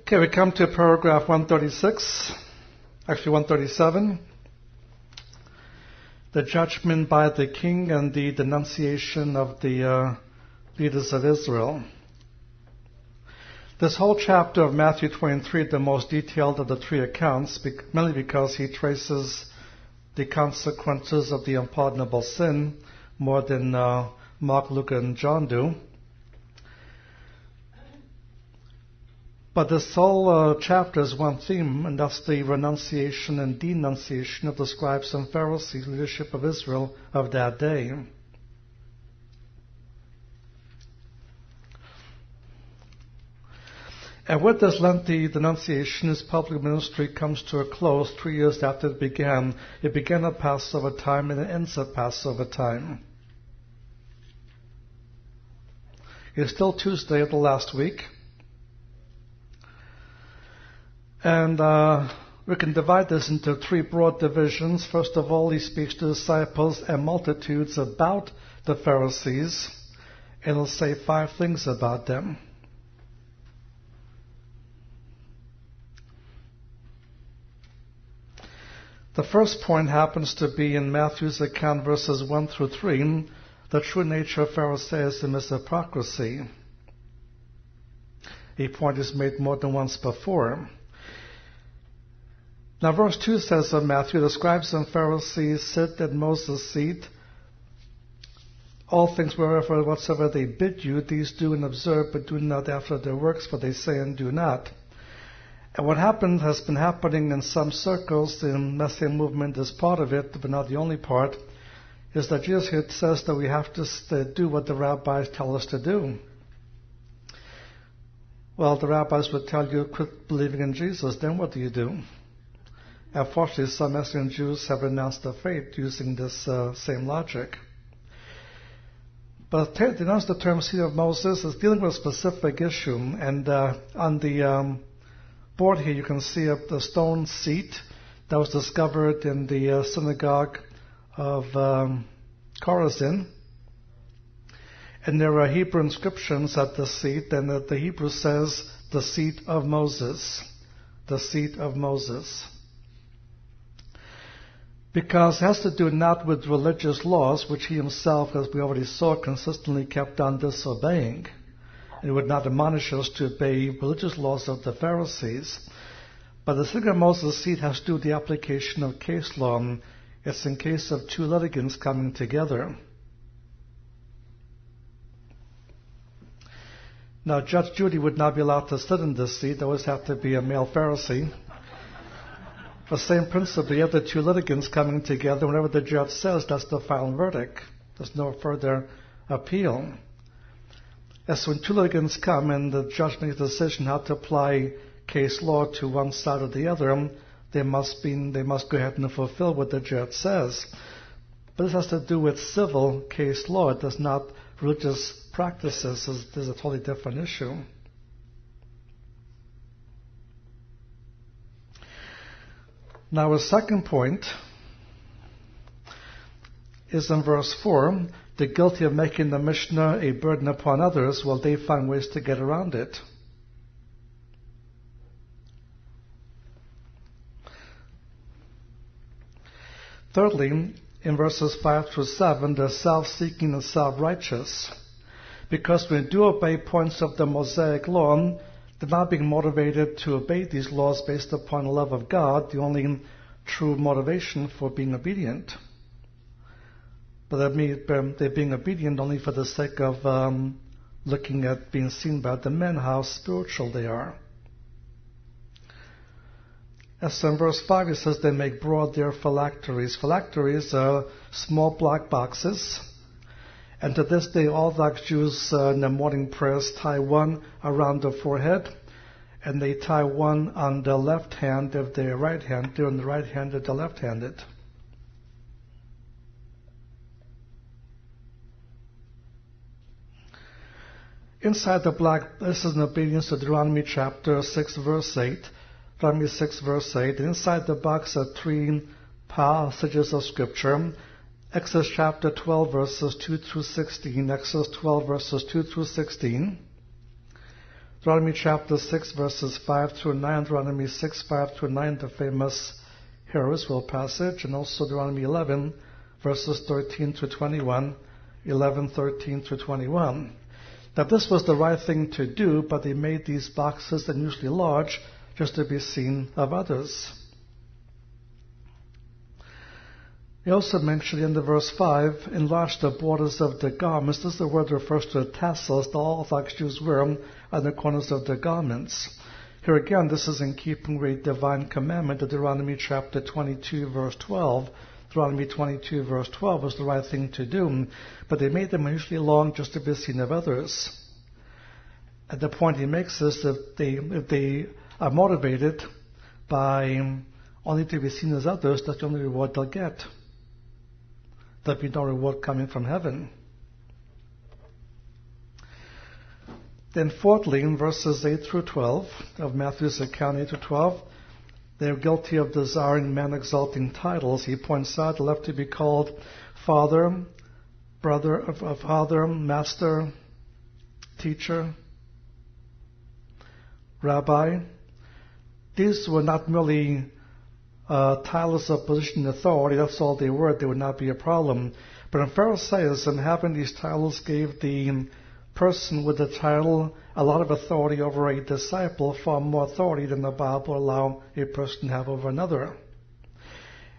Okay, we come to paragraph 136, actually 137. The judgment by the king and the denunciation of the leaders of Israel. This whole chapter of Matthew 23, the most detailed of the three accounts, mainly because he traces the consequences of the unpardonable sin more than Mark, Luke, and John do. But this whole chapter is one theme, and that's the renunciation and denunciation of the scribes and Pharisees, leadership of Israel of that day. And with this lengthy denunciation, his public ministry comes to a close 3 years after it began. It began at Passover time and it ends at Passover time. It's still Tuesday of the last week. And we can divide this into three broad divisions. First of all, he speaks to disciples and multitudes about the Pharisees, and he'll say 5 things about them. The first point happens to be in Matthew's account, verses 1 through 3, the true nature of Pharisaism is hypocrisy. A point is made more than once before. Now, verse 2 says of Matthew, the scribes and Pharisees sit at Moses' seat. All things whatsoever they bid you, these do and observe, but do not after their works, for they say and do not. And what has been happening in some circles, the Messianic movement is part of it, but not the only part, is that Jesus here says that we have to do what the rabbis tell us to do. Well, the rabbis would tell you, quit believing in Jesus, then what do you do? Unfortunately, some Messianic Jews have renounced their faith using this same logic. But to denounce the term seat of Moses is dealing with a specific issue. And on the board here you can see the stone seat that was discovered in the synagogue of Chorazin. And there are Hebrew inscriptions at the seat, and the Hebrew says, the seat of Moses. The seat of Moses. Because it has to do not with religious laws, which he himself, as we already saw, consistently kept on disobeying. It would not admonish us to obey religious laws of the Pharisees. But the seat of Moses' seat has to do with the application of case law. It's in case of two litigants coming together. Now, Judge Judy would not be allowed to sit in this seat. There always have to be a male Pharisee. The same principle, you have the two litigants coming together. Whenever the judge says, that's the final verdict. There's no further appeal. As when two litigants come and the judge makes a decision how to apply case law to one side or the other, they must go ahead and fulfill what the judge says. But this has to do with civil case law. It does not religious practices. This is a totally different issue. Now, a second point is in verse 4. The guilty of making the Mishnah a burden upon others, well, they find ways to get around it. Thirdly, in verses 5 through 7, they're self-seeking and self-righteous. Because when we do obey points of the Mosaic law, they're not being motivated to obey these laws based upon the love of God, the only true motivation for being obedient. But they're being obedient only for the sake of looking at being seen by the men, how spiritual they are. As in verse 5, it says they make broad their phylacteries. Phylacteries are small black boxes. And to this day, Orthodox Jews in their morning prayers tie one around the forehead, and they tie one on the left hand if they're right-handed, they're on the right-handed, the left-handed. Inside the black, this is in obedience to Deuteronomy chapter 6, verse 8. Deuteronomy 6, verse 8. And inside the box are 3 passages of Scripture. Exodus chapter 12, verses 2 through 16. Exodus 12, verses 2 through 16. Deuteronomy chapter 6, verses 5 through 9, Deuteronomy 6, 5 through 9, the famous Hear Israel passage, and also Deuteronomy 11, verses 13 through 21, 11, 13 through 21. That this was the right thing to do, but they made these boxes, unusually large, just to be seen of others. He also mentioned in the verse 5, enlarge the borders of the garments. This is the word that refers to the tassels that all Orthodox Jews wear on the corners of their garments. Here again, this is in keeping with a divine commandment of Deuteronomy chapter 22, verse 12. Deuteronomy 22, verse 12 was the right thing to do, but they made them unusually long just to be seen of others. And the point he makes is that if they are motivated by only to be seen as others, that's the only reward they'll get. There'll be no reward coming from heaven. Then fourthly, in verses 8 through 12 of Matthew's account, 8 to 12, they're guilty of desiring man-exalting titles. He points out they'll have to be called father, brother, father, master, teacher, rabbi. These were not merely titles of position and authority. That's all they were. They would not be a problem. But in Pharisaism, having these titles gave the person with the title a lot of authority over a disciple, far more authority than the Bible allow a person to have over another.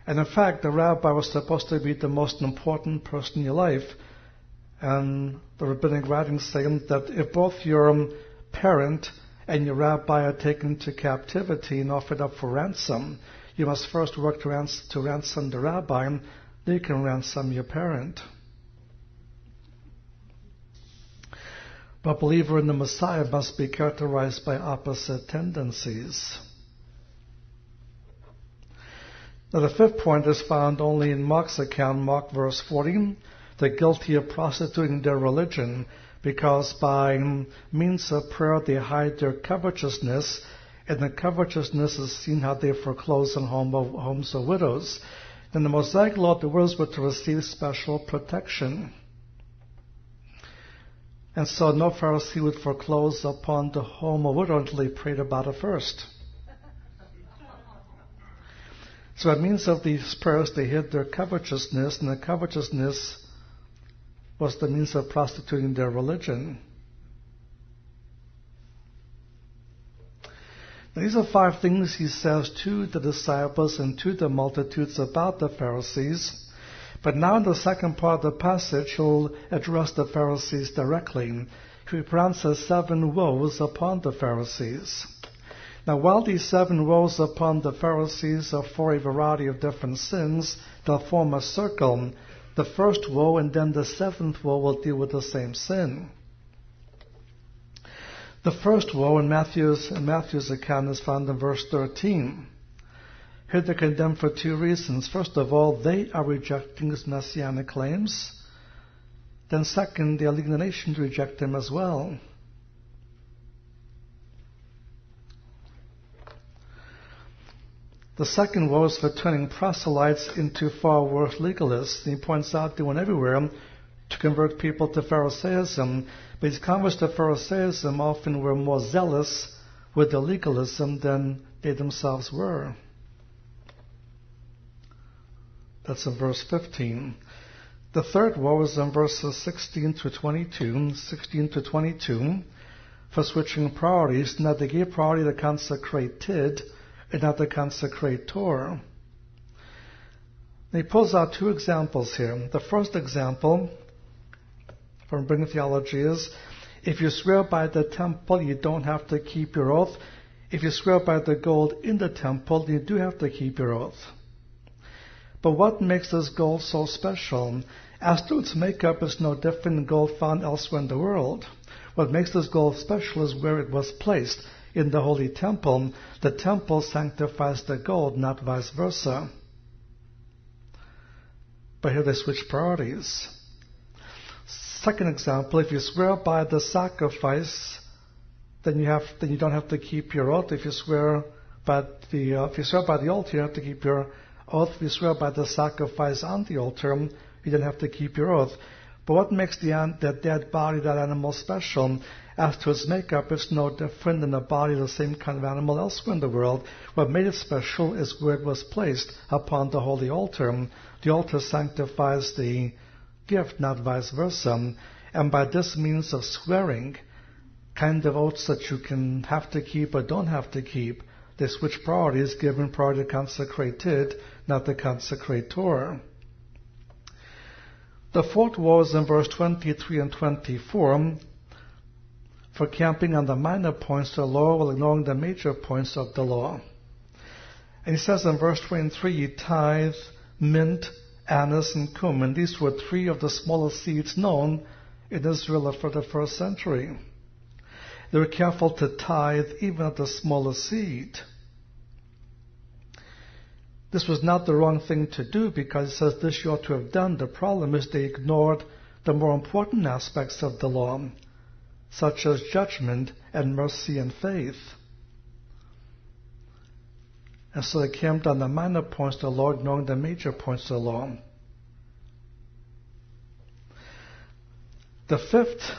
And in fact, the rabbi was supposed to be the most important person in your life. And the rabbinic writings say that if both your parent and your rabbi are taken to captivity and offered up for ransom, you must first work to ransom the rabbi, then you can ransom your parent. But a believer in the Messiah must be characterized by opposite tendencies. Now the fifth point is found only in Mark's account, Mark verse 40. They're guilty of prostituting their religion because by means of prayer they hide their covetousness, and the covetousness is seen how they foreclose on homes of widows. In the Mosaic law, the widows were to receive special protection. And so no Pharisee would foreclose upon the home of a widow until he prayed about it first. So by means of these prayers, they hid their covetousness, and the covetousness was the means of prostituting their religion. Now, these are 5 things he says to the disciples and to the multitudes about the Pharisees. But now in the second part of the passage, he'll address the Pharisees directly. He pronounces 7 woes upon the Pharisees. Now, while these 7 woes upon the Pharisees are for a variety of different sins, they'll form a circle. The first woe and then the 7th woe will deal with the same sin. The first woe in Matthew's account is found in verse 13. Here they're condemned for 2 reasons. First of all, they are rejecting his messianic claims. Then second, they are leading the nation to reject him as well. The second woe is for turning proselytes into far worse legalists. And he points out they went everywhere to convert people to Pharisaism. But his converts to Pharisaism often were more zealous with their legalism than they themselves were. That's in verse 15. The third woe is in verses 16 to 22, for switching priorities. Now they gave priority to consecrated and not to consecrator. He pulls out 2 examples here. The first example from Bringing Theology is, if you swear by the temple, you don't have to keep your oath. If you swear by the gold in the temple, you do have to keep your oath. But what makes this gold so special? As to its makeup, it's no different than gold found elsewhere in the world. What makes this gold special is where it was placed, in the holy temple. The temple sanctifies the gold, not vice versa. But here they switch priorities. Second example, if you swear by the sacrifice, then you don't have to keep your oath. If you swear by the altar, you have to keep your oath. If you swear by the sacrifice on the altar, you don't have to keep your oath. But what makes the dead body, that animal, special? As to its makeup, it's no different than a body of the same kind of animal elsewhere in the world. What made it special is where it was placed, upon the holy altar. The altar sanctifies the gift, not vice versa. And by this means of swearing, kind of oaths that you can have to keep or don't have to keep, they switch priorities, giving priority to consecrated, not the consecrator. The fourth woe is in verse 23 and 24, for camping on the minor points of the law while ignoring the major points of the law. And he says in verse 23, ye tithe, mint, anise, and cumin. These were three of the smallest seeds known in Israel for the first century. They were careful to tithe even of the smallest seed. This was not the wrong thing to do, because it says this you ought to have done. The problem is they ignored the more important aspects of the law, such as judgment and mercy and faith. And so they camped on the minor points of the law, ignoring the major points of the law. The fifth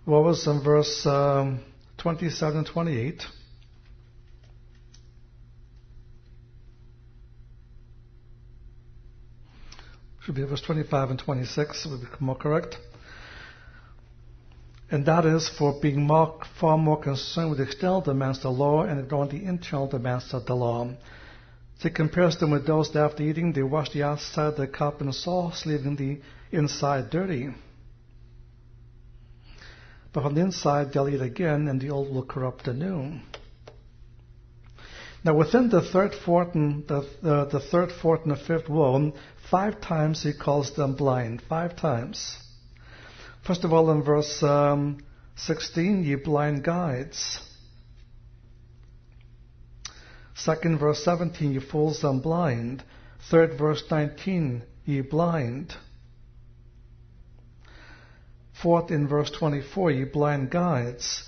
was in verse 27 and 28. Should be verse 25 and 26, would be more correct. And that is for being far more concerned with the external demands of the law and ignoring the internal demands of the law. So he compares them with those that after eating, they wash the outside of the cup and sauce, leaving the inside dirty. But from the inside they'll eat again, and the old will corrupt the new. Now within the third, fourth, and the fifth woe, 5 times he calls them blind. 5 times. First of all, in verse 16, ye blind guides. Second, verse 17, ye fools and blind. Third, verse 19, ye blind. Fourth, in verse 24, ye blind guides.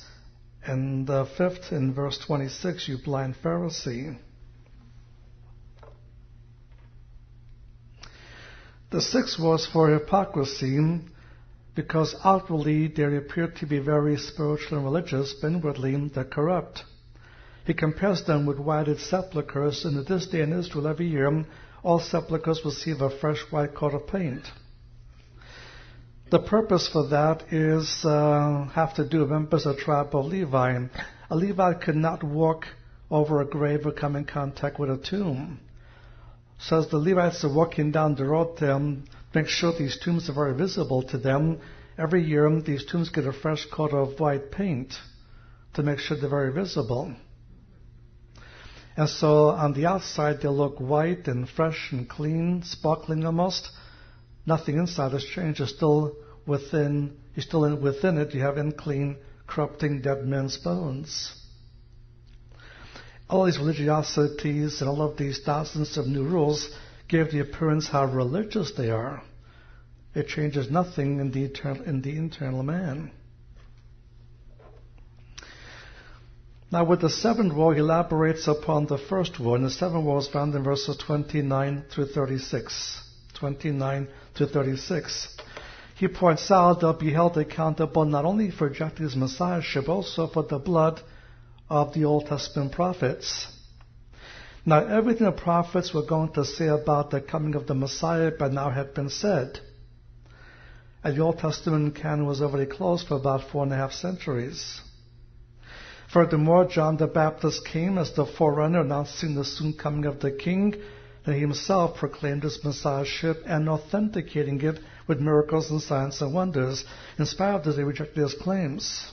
And fifth, in verse 26, you blind Pharisee. The sixth was for hypocrisy, because outwardly they appear to be very spiritual and religious, but inwardly they're corrupt. He compares them with whited sepulchres, and at this day in Israel every year all sepulchres receive a fresh white coat of paint. The purpose for that is have to do with members of the tribe of Levi. A Levite could not walk over a grave or come in contact with a tomb. So as the Levites are walking down the road to make sure these tombs are very visible to them, every year these tombs get a fresh coat of white paint to make sure they're very visible. And so on the outside they look white and fresh and clean, sparkling almost. Nothing inside has changed. You're still within it. You have unclean, corrupting dead men's bones. All these religiosities and all of these thousands of new rules give the appearance how religious they are. It changes nothing in the internal man. Now with the seventh woe, he elaborates upon the first woe, and the seventh woe is found in verses 29 through 36. 29 to 36. He points out they'll be held accountable not only for rejecting his messiahship, but also for the blood of the Old Testament prophets. Now everything the prophets were going to say about the coming of the Messiah by now had been said. And the Old Testament canon was already closed for about 4.5 centuries. Furthermore, John the Baptist came as the forerunner, announcing the soon coming of the King, and he himself proclaimed his messiahship and authenticating it with miracles and signs and wonders. In spite of this, they rejected his claims.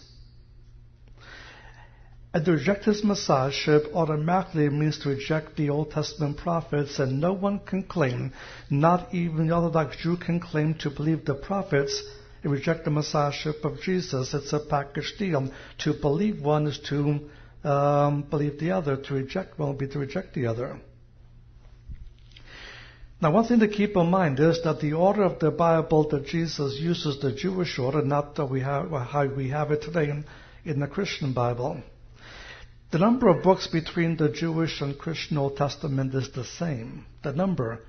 And to reject his messiahship automatically means to reject the Old Testament prophets, and no one can claim, not even the Orthodox Jew can claim to believe the prophets and reject the messiahship of Jesus. It's a package deal. To believe one is to believe the other. To reject one will be to reject the other. Now, one thing to keep in mind is that the order of the Bible that Jesus uses, the Jewish order, not that how we have it today in the Christian Bible. The number of books between the Jewish and Christian Old Testament is the same. The number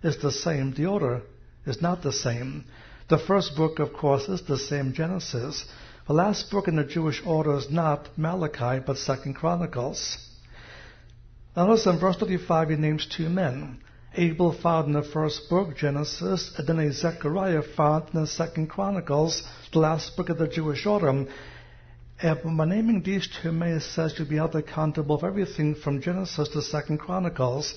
is the same. The order is not the same. The first book, of course, is the same Genesis. The last book in the Jewish order is not Malachi, but 2 Chronicles. Notice in verse 35 he names two men. Abel found in the first book, Genesis, and then a Zechariah found in the 2 Chronicles, the last book of the Jewish order. And by naming these two men, it says you'll be held accountable for everything from Genesis to 2 Chronicles.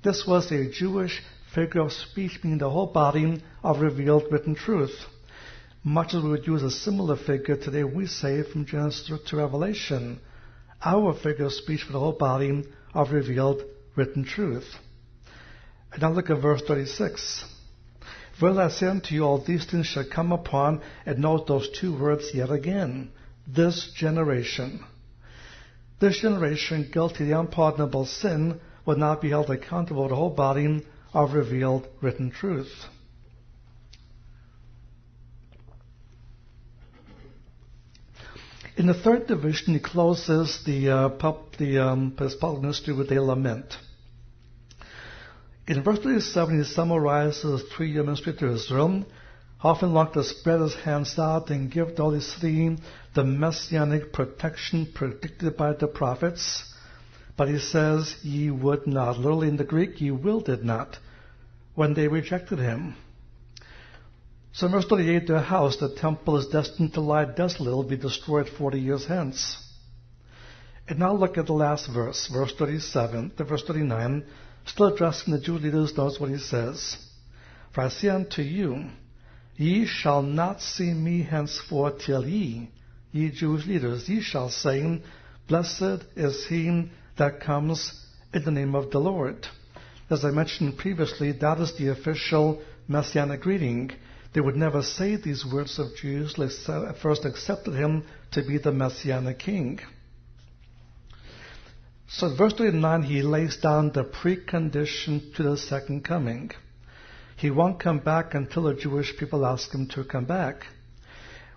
This was a Jewish figure of speech, meaning the whole body of revealed written truth. Much as we would use a similar figure today, we say from Genesis to Revelation, our figure of speech for the whole body of revealed written truth. And now look at verse 36. Verily I say unto you, all these things shall come upon, and note those two words yet again, this generation. This generation, guilty of the unpardonable sin, will not be held accountable for the whole body of revealed written truth. In the third division, he closes his public ministry with a lament. In verse 37, he summarizes the 3-year ministry to Israel, often longed to spread his hands out and give the Holy City the messianic protection predicted by the prophets. But he says, ye would not. Literally in the Greek, ye willed not, when they rejected him. So in verse 38, their house, the temple, is destined to lie desolate. It will be destroyed 40 years hence. And now look at the last verse, verse 37 to verse 39. Still addressing the Jewish leaders, notice what he says. For I say unto you, ye shall not see me henceforth till ye Jewish leaders, ye shall say, blessed is he that comes in the name of the Lord. As I mentioned previously, that is the official messianic greeting. They would never say these words of Jews unless they first accepted him to be the messianic king. So in verse 39, he lays down the precondition to the second coming. He won't come back until the Jewish people ask him to come back.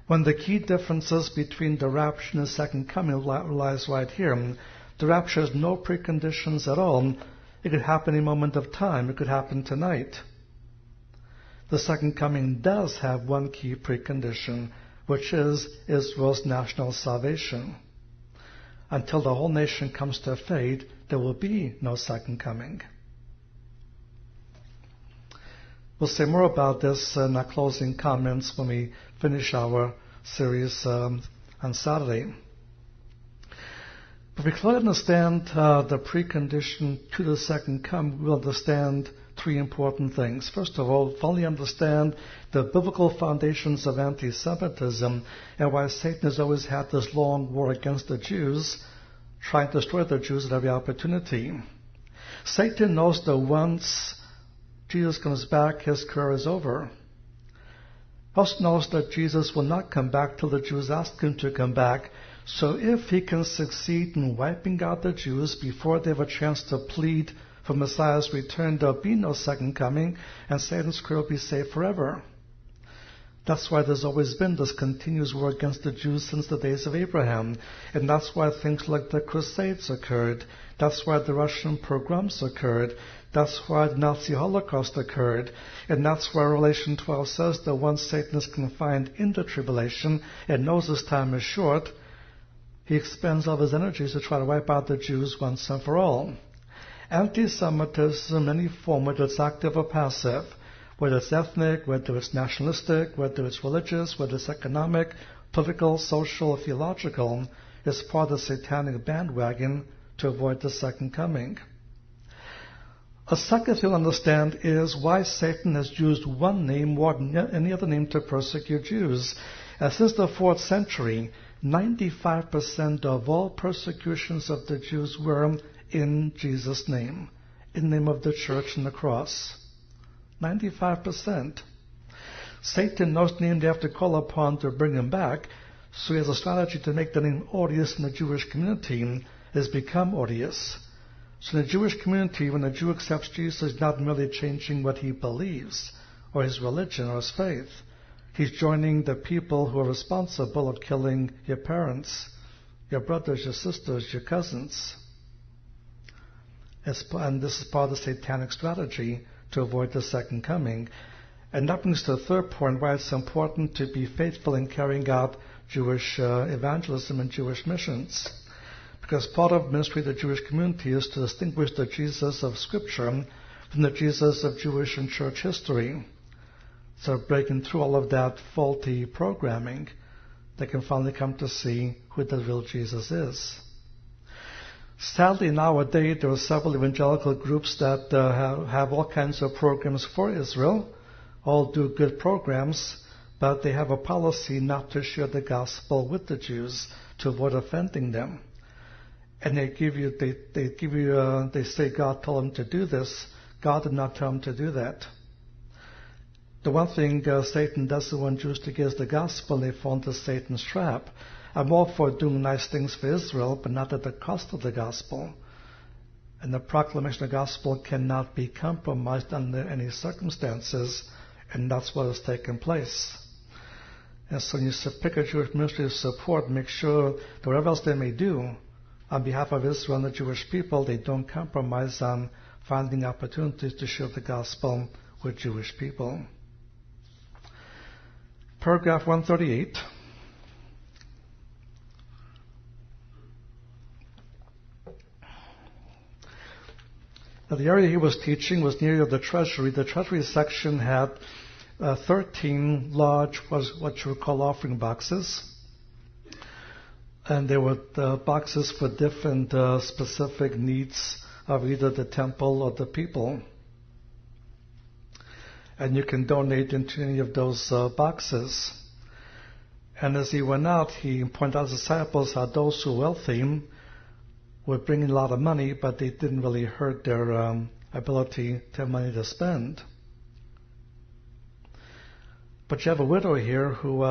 When the key differences between the rapture and the second coming lies right here. The rapture has no preconditions at all. It could happen any moment of time. It could happen tonight. The second coming does have one key precondition, which is Israel's national salvation. Until the whole nation comes to faith, there will be no second coming. We'll say more about this in our closing comments when we finish our series on Saturday. If we clearly understand the precondition to the second coming, we'll understand 3 important things. First of all, fully understand the biblical foundations of anti-Semitism and why Satan has always had this long war against the Jews, trying to destroy the Jews at every opportunity. Satan knows that once Jesus comes back, his career is over. He also knows that Jesus will not come back till the Jews ask him to come back. So if he can succeed in wiping out the Jews before they have a chance to plead for Messiah's return, there'll be no second coming, and Satan's career will be safe forever. That's why there's always been this continuous war against the Jews since the days of Abraham. And that's why things like the Crusades occurred. That's why the Russian pogroms occurred. That's why the Nazi Holocaust occurred. And that's why Revelation 12 says that once Satan is confined in the tribulation and knows his time is short, he expends all his energies to try to wipe out the Jews once and for all. Anti-Semitism in any form, whether it's active or passive, whether it's ethnic, whether it's nationalistic, whether it's religious, whether it's economic, political, social, or theological, is part of the satanic bandwagon to avoid the second coming. A second thing to understand is why Satan has used one name more than any other name to persecute Jews. Since the 4th century, 95% of all persecutions of the Jews were in Jesus' name, in the name of the church and the cross. 95%. Satan knows the name they have to call upon to bring him back, so he has a strategy to make the name odious in the Jewish community. Has become odious. So in the Jewish community, when a Jew accepts Jesus, he's not merely changing what he believes, or his religion, or his faith. He's joining the people who are responsible of killing your parents, your brothers, your sisters, your cousins. And this is part of the satanic strategy to avoid the second coming. And that brings to the third point, why it's important to be faithful in carrying out Jewish evangelism and Jewish missions. Because part of ministry of the Jewish community is to distinguish the Jesus of Scripture from the Jesus of Jewish and church history. So breaking through all of that faulty programming, they can finally come to see who the real Jesus is. Sadly, nowadays, there are several evangelical groups that have all kinds of programs for Israel, all do good programs, but they have a policy not to share the gospel with the Jews to avoid offending them. And they say God told them to do this. God did not tell them to do that. The one thing Satan doesn't want Jews to get is the gospel. They fall into Satan's trap. I'm all for doing nice things for Israel, but not at the cost of the gospel. And the proclamation of the gospel cannot be compromised under any circumstances, and that's what has taken place. And so when you pick a Jewish ministry of support, make sure that whatever else they may do on behalf of Israel and the Jewish people, they don't compromise on finding opportunities to share the gospel with Jewish people. Paragraph 138. Now, the area he was teaching was near the treasury. The treasury section had 13 large, what you would call offering boxes. And there were boxes for different specific needs of either the temple or the people. And you can donate into any of those boxes. And as he went out, he pointed out to his disciples how those who were wealthy were bringing a lot of money, but they didn't really hurt their ability to have money to spend. But you have a widow here who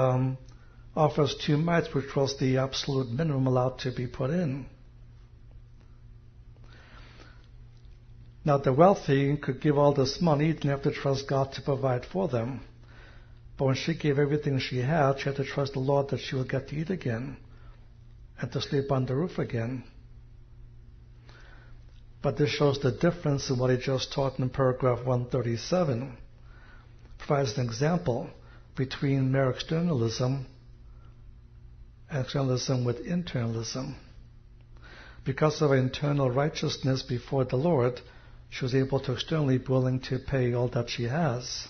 offers 2 mites, which was the absolute minimum allowed to be put in. Now, the wealthy could give all this money, didn't have to trust God to provide for them. But when she gave everything she had to trust the Lord that she would get to eat again and to sleep on the roof again. But this shows the difference in what he just taught in paragraph 137. Provides an example between mere externalism and externalism with internalism. Because of her internal righteousness before the Lord, she was able to externally be willing to pay all that she has.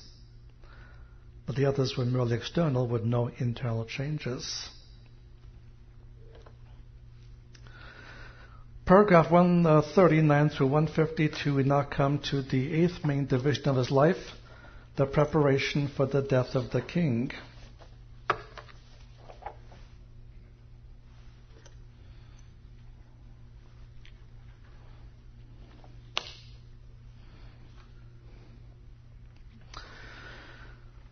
But the others were merely external with no internal changes. Paragraph 139 through 152, we now come to the 8th main division of his life, the preparation for the death of the king.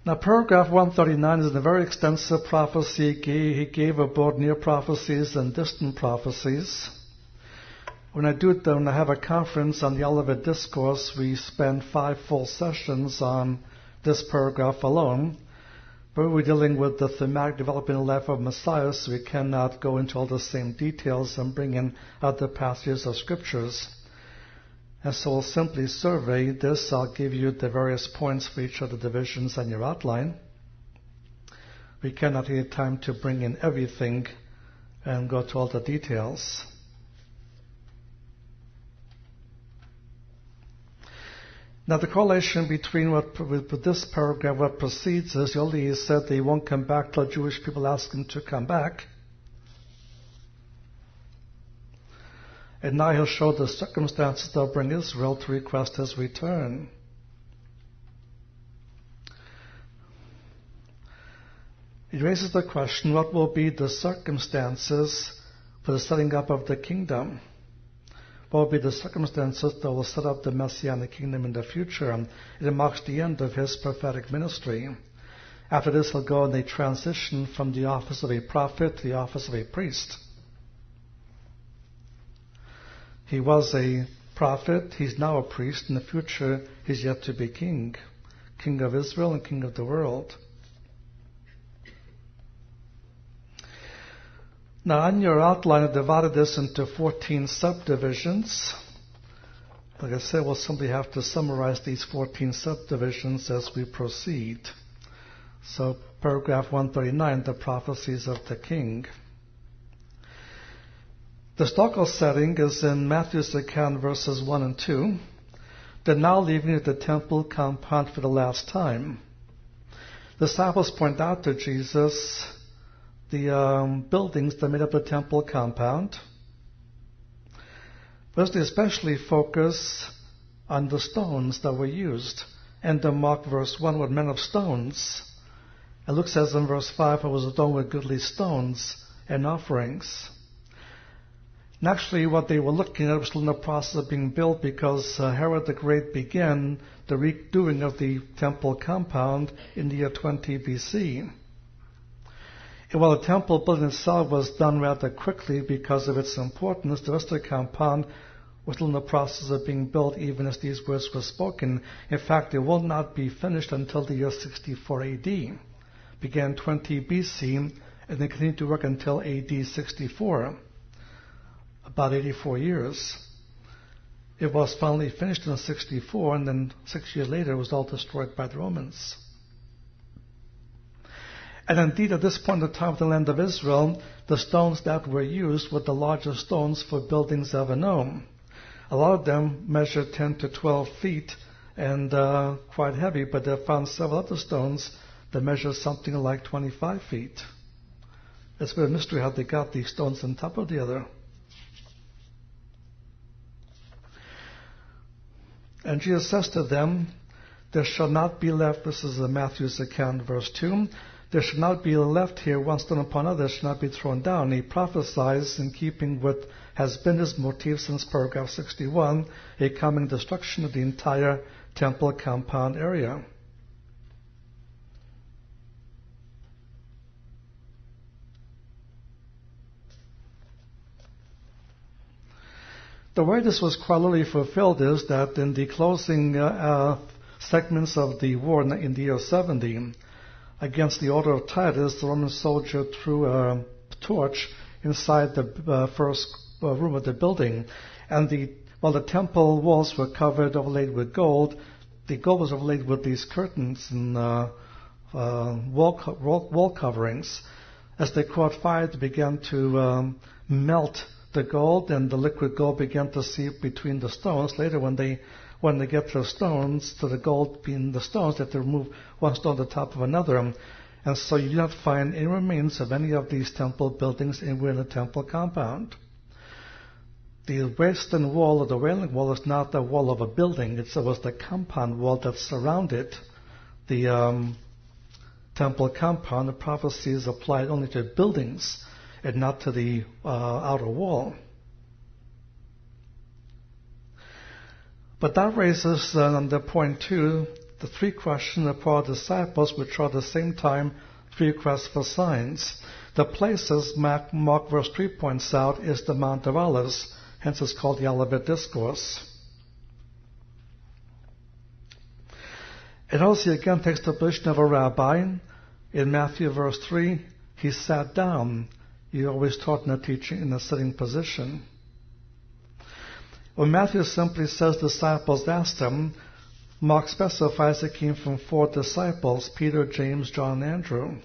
Now, paragraph 139 is a very extensive prophecy. He gave about near prophecies and distant prophecies. When I have a conference on the Olivet Discourse, we spend 5 full sessions on this paragraph alone. But we're dealing with the thematic development life of Messiah, so we cannot go into all the same details and bring in other passages of scriptures. And so we'll simply survey this. I'll give you the various points for each of the divisions on your outline. We cannot take time to bring in everything and go to all the details. Now, the correlation between with this paragraph, what precedes is, he said that he won't come back till Jewish people ask him to come back. And now he'll show the circumstances that will bring Israel to request his return. He raises the question, what will be the circumstances for the setting up of the kingdom? What will be the circumstances that will set up the Messianic kingdom in the future? And it marks the end of his prophetic ministry. After this, he'll go and they transition from the office of a prophet to the office of a priest. He was a prophet, he's now a priest. In the future, he's yet to be king. King of Israel and king of the world. Now, on your outline, I divided this into 14 subdivisions. Like I said, we'll simply have to summarize these 14 subdivisions as we proceed. So, paragraph 139, the prophecies of the king. The historical setting is in Matthew's account, verses 1 and 2. They're now leaving the temple compound for the last time. The disciples point out to Jesus the buildings that made up the temple compound. First, they especially focus on the stones that were used. And in Mark verse 1 were men of stones. And Luke says in verse 5, it was adorned with goodly stones and offerings. And actually what they were looking at was still in the process of being built, because Herod the Great began the redoing of the temple compound in the year 20 BC. And while the temple building itself was done rather quickly because of its importance, the rest of the compound was still in the process of being built even as these words were spoken. In fact, it will not be finished until the year 64 AD. Began 20 BC, and they continued to work until AD 64. About 84 years. It was finally finished in 64, and then 6 years later it was all destroyed by the Romans. And indeed, at this point in time of the land of Israel, the stones that were used were the largest stones for buildings ever known. A lot of them measured 10 to 12 feet and quite heavy, but they found several other stones that measured something like 25 feet. It's a bit of a mystery how they got these stones on top of the other. And Jesus says to them, there shall not be left, this is Matthew's account, verse 2, there shall not be left here one stone upon another, shall not be thrown down. He prophesies in keeping with has been his motif since paragraph 61, a coming destruction of the entire temple compound area. The way this was quite literally fulfilled is that in the closing segments of the war in the year 70, against the order of Titus, the Roman soldier threw a torch inside the first room of the building, and while the temple walls were covered, overlaid with gold, the gold was overlaid with these curtains and wall coverings. As they caught fire, they began to melt the gold, and the liquid gold began to seep between the stones. Later, when they get to the stones, to the gold being the stones, they have to remove one stone on the top of another. And so you do not find any remains of any of these temple buildings anywhere in the temple compound. The western wall or the wailing wall is not the wall of a building. It was the compound wall that surrounded the temple compound. The prophecies applied only to buildings and not to the outer wall. But that raises under point 2 the three questions of our disciples, which are at the same time three requests for signs. The places Mark verse 3 points out is the Mount of Olives, hence it's called the Olivet Discourse. It also again takes the position of a rabbi. In Matthew verse 3, he sat down. He always taught in a teaching in a sitting position. When Matthew simply says disciples asked him, Mark specifies it came from 4 disciples, Peter, James, John, and Andrew.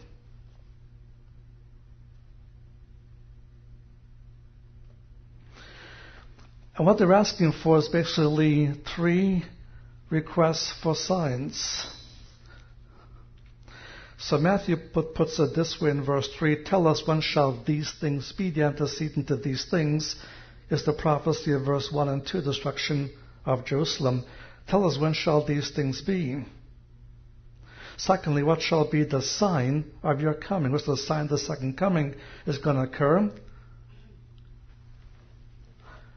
And what they're asking for is basically 3 requests for signs. So Matthew puts it this way in verse 3, tell us when shall these things be. The antecedent to these things is the prophecy of verse 1 and 2, destruction of Jerusalem. Tell us when shall these things be. Secondly, what shall be the sign of your coming? What's the sign the second coming is going to occur?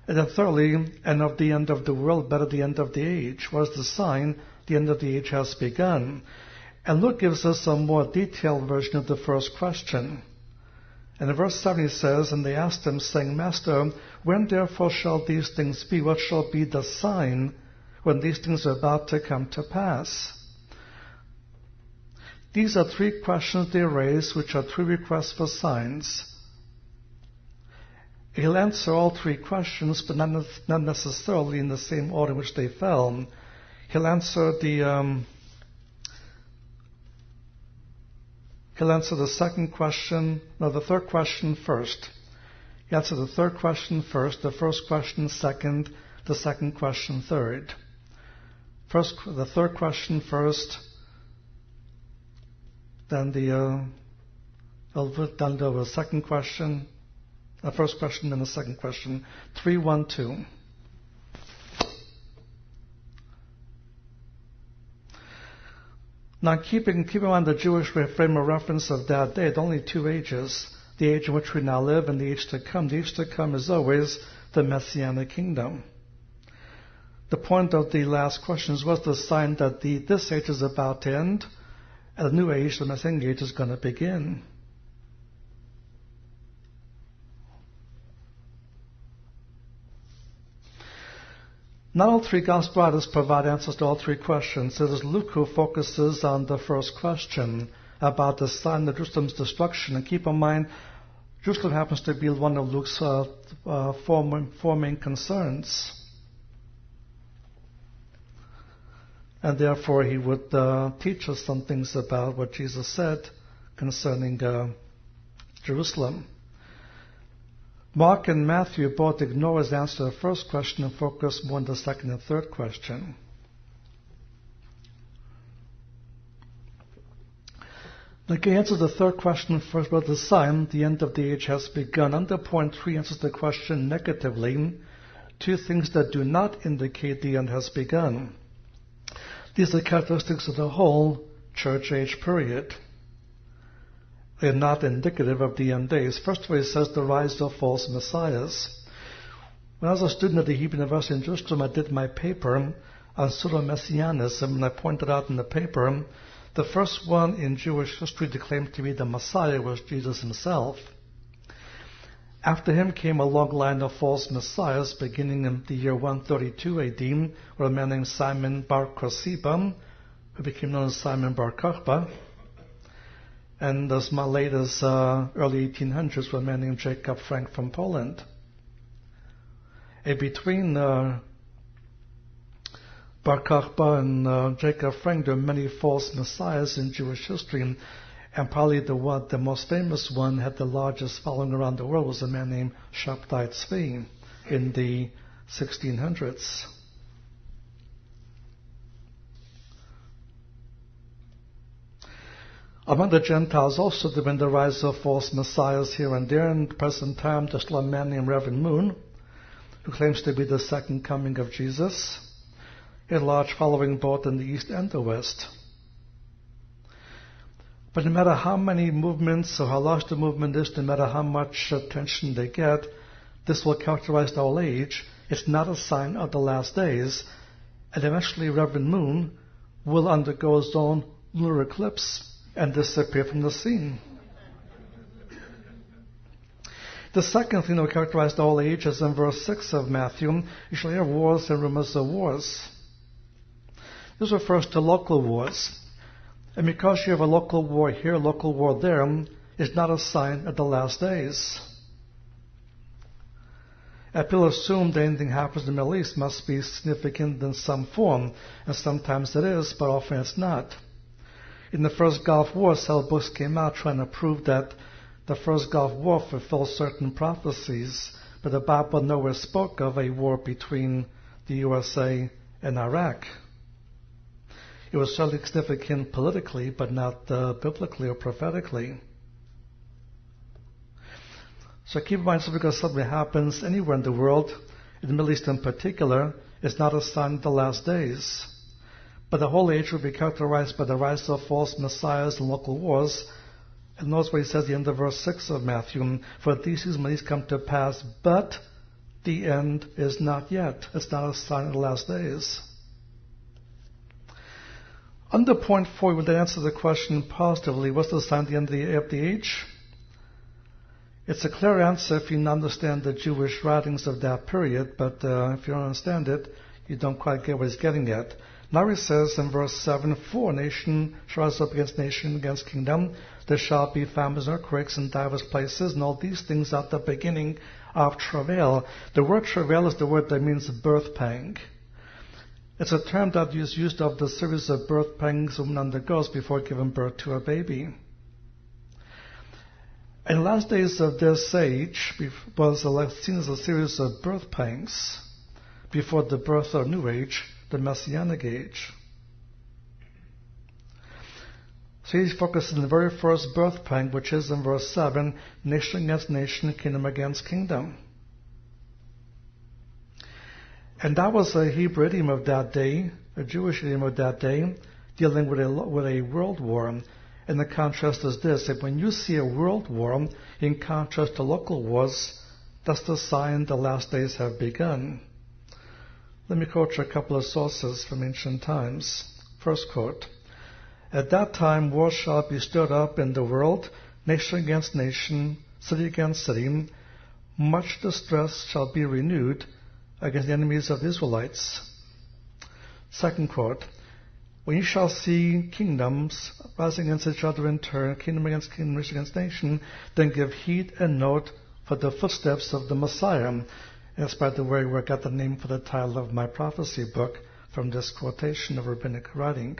And then thirdly, and of the end of the world, better the end of the age. What is the sign? The end of the age has begun. And Luke gives us a more detailed version of the first question. And in verse 7 he says, and they asked him, saying, Master, when therefore shall these things be? What shall be the sign when these things are about to come to pass? These are 3 questions they raise, which are 3 requests for signs. He'll answer all three questions, but not necessarily in the same order in which they fell. He'll answer the third question first. He'll answer the third question first, the first question second, the second question third. The third question first, then the second question, the first question, then the second question. 3, 1, 2. Now, keeping on the Jewish frame of reference of that day, there are only two ages, the age in which we now live and the age to come. The age to come is always the Messianic kingdom. The point of the last questions was the sign that this age is about to end, and the new age, the Messianic age, is going to begin. Not all three gospel writers provide answers to all three questions. It is Luke who focuses on the first question about the sign of Jerusalem's destruction. And keep in mind, Jerusalem happens to be one of Luke's four main concerns. And therefore he would teach us some things about what Jesus said concerning Jerusalem. Mark and Matthew both ignore his answer to the first question and focus more on the second and third question. Like he answers the third question first about the sign, the end of the age has begun. Under point 3 answers the question negatively, two things that do not indicate the end has begun. These are characteristics of the whole church age period. They are not indicative of the end days. First of all, it says the rise of false messiahs. When I was a student at the Hebrew University in Jerusalem, I did my paper on pseudo-messianism, and I pointed out in the paper the first one in Jewish history to claim to be the Messiah was Jesus himself. After him came a long line of false messiahs, beginning in the year 132 AD, with a man named Simon Bar Kokhba, who became known as Simon Bar Kokhba. And as late as early 1800s, with a man named Jacob Frank from Poland. Between Bar Kokhba and Jacob Frank, there are many false messiahs in Jewish history, and probably the most famous one, had the largest following around the world, was a man named Shabtai Tzvi in the 1600s. Among the Gentiles also there have been the rise of false messiahs here and there. In the present time, there's still a man named Reverend Moon, who claims to be the second coming of Jesus. He had a large following both in the East and the West. But no matter how many movements or how large the movement is, no matter how much attention they get, this will characterize the whole age. It's not a sign of the last days. And eventually Reverend Moon will undergo his own lunar eclipse and disappear from the scene. The second thing that will characterize the whole age is in verse 6 of Matthew. You shall hear wars and rumors of wars. This refers to local wars. And because you have a local war here, a local war there, is not a sign of the last days. And people assume that anything happens in the Middle East must be significant in some form. And sometimes it is, but often it's not. In the first Gulf War, several books came out trying to prove that the first Gulf War fulfilled certain prophecies, but the Bible nowhere spoke of a war between the USA and Iraq. It was certainly significant politically, but not biblically or prophetically. So keep in mind, just because something happens anywhere in the world, in the Middle East in particular, is not a sign of the last days. But the whole age will be characterized by the rise of false messiahs and local wars. And notice what he says at the end of verse 6 of Matthew. For these things may come to pass, but the end is not yet. It's not a sign of the last days. Under point 4, we would answer the question positively. What's the sign of the end of the age? It's a clear answer if you understand the Jewish writings of that period, but if you don't understand it, you don't quite get what he's getting at. Now he says in verse 7, for nation shall rise up against nation, against kingdom. There shall be famines and earthquakes in divers places, and all these things at the beginning of travail. The word travail is the word that means birth pang. It's a term that is used of the series of birth pangs a woman undergoes before giving birth to a baby. In the last days of this age was seen as a series of birth pangs before the birth of a new age, the Messianic age. So he's focusing on the very first birth pang, which is in verse 7, nation against nation, kingdom against kingdom. And that was a Hebrew idiom of that day, a Jewish idiom of that day, dealing with a world war. And the contrast is this, that when you see a world war in contrast to local wars, that's the sign the last days have begun. Let me quote you a couple of sources from ancient times. First quote, at that time war shall be stirred up in the world, nation against nation, city against city. Much distress shall be renewed against the enemies of the Israelites. Second quote, when you shall see kingdoms rising against each other in turn, kingdom against kingdom, nation against nation, then give heed and note for the footsteps of the Messiah. And that's, by the way, where I got the name for the title of my prophecy book, from this quotation of rabbinic writing.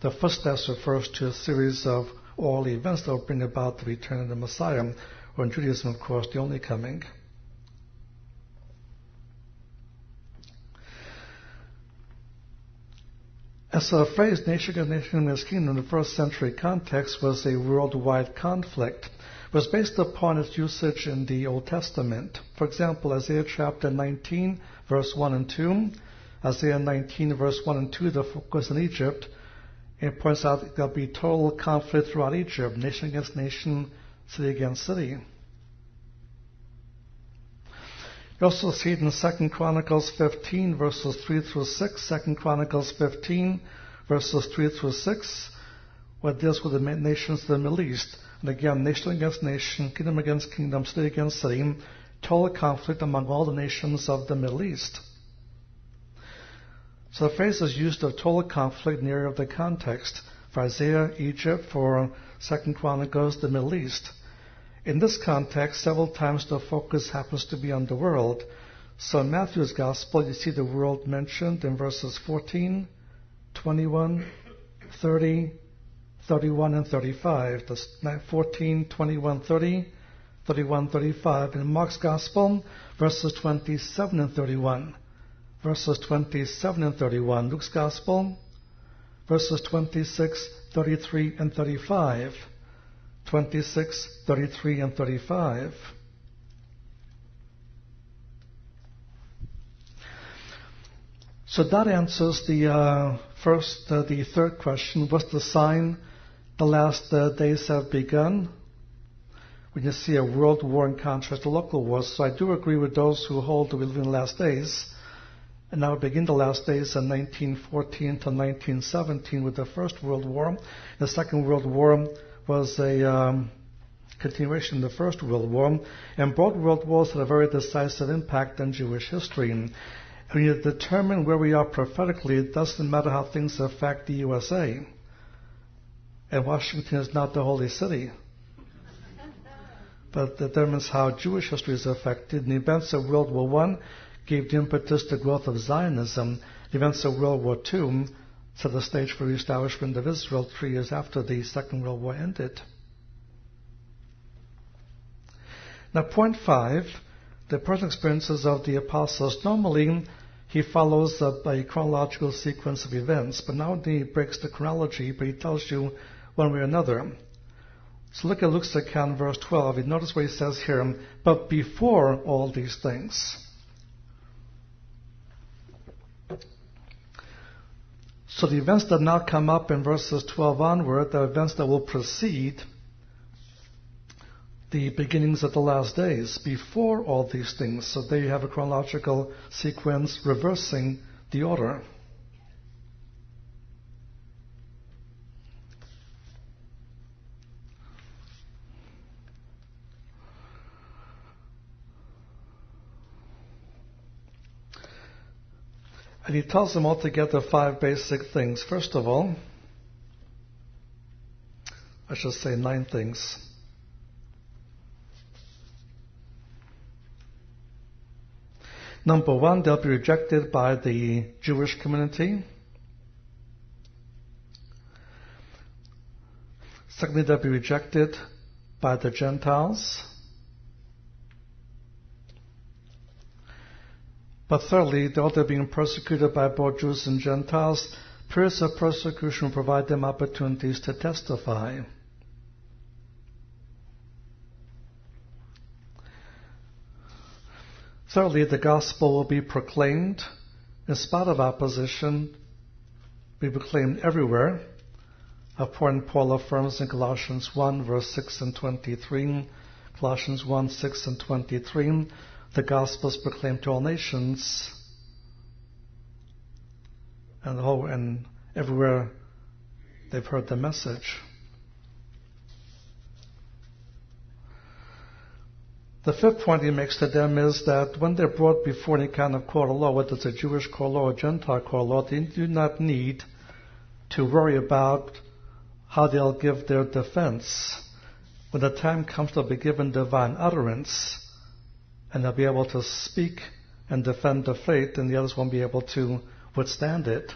The footsteps refers to a series of all events that will bring about the return of the Messiah, or in Judaism, of course, the only coming. And so the phrase nation against nation against kingdom in the first century context was a worldwide conflict. It was based upon its usage in the Old Testament. For example, Isaiah chapter 19, verse 1 and 2. Isaiah 19, verse 1 and 2, the focus on Egypt. It points out that there'll be total conflict throughout Egypt, nation against nation, city against city. You also see it in 2 Chronicles 15, verses 3 through 6. 2 Chronicles 15, verses 3 through 6, where it deals with the nations of the Middle East. And again, nation against nation, kingdom against kingdom, city against city, total conflict among all the nations of the Middle East. So the phrase is used of total conflict in the area of the context. For Isaiah, Egypt; for 2 Chronicles, the Middle East. In this context, several times the focus happens to be on the world. So in Matthew's Gospel, you see the world mentioned in verses 14, 21, 30, 31, and 35. That's 14, 21, 30, 31, 35. In Mark's Gospel, verses 27 and 31. Verses 27 and 31. Luke's Gospel, verses 26, 33, and 35. 26, 33, and 35. So that answers the third question. What's the sign the last days have begun? When you see a world war in contrast to local wars. So I do agree with those who hold that we live in the last days. And now begin the last days in 1914 to 1917 with the First World War. The Second World War was a continuation of the First World War, and both world wars had a very decisive impact on Jewish history. And when you determine where we are prophetically, it doesn't matter how things affect the USA. And Washington is not the holy city. But it determines how Jewish history is affected. And the events of World War I gave the impetus to the growth of Zionism. The events of World War II set the stage for the establishment of Israel 3 years after the Second World War ended. Now, point 5, the personal experiences of the apostles. Normally, he follows a chronological sequence of events, but now he breaks the chronology, but he tells you one way or another. So look at Luke's account, verse 12. You notice what he says here, but before all these things. So the events that now come up in verses 12 onward, the events that will precede the beginnings of the last days, before all these things. So there you have a chronological sequence reversing the order. And he tells them altogether 5 basic things. First of all, I should say 9 things. Number 1, they'll be rejected by the Jewish community. Secondly, they'll be rejected by the Gentiles. But thirdly, though they're being persecuted by both Jews and Gentiles, periods of persecution will provide them opportunities to testify. Thirdly, the gospel will be proclaimed in spite of opposition, be proclaimed everywhere. According Paul affirms in Colossians 1, verse 6 and 23, Colossians 1, 6 and 23, the gospel is proclaimed to all nations, and everywhere they've heard the message. The fifth point he makes to them is that when they're brought before any kind of court of law, whether it's a Jewish court of law or a Gentile court of law, they do not need to worry about how they'll give their defense. When the time comes, they'll be given divine utterance, and they'll be able to speak and defend the faith, and the others won't be able to withstand it.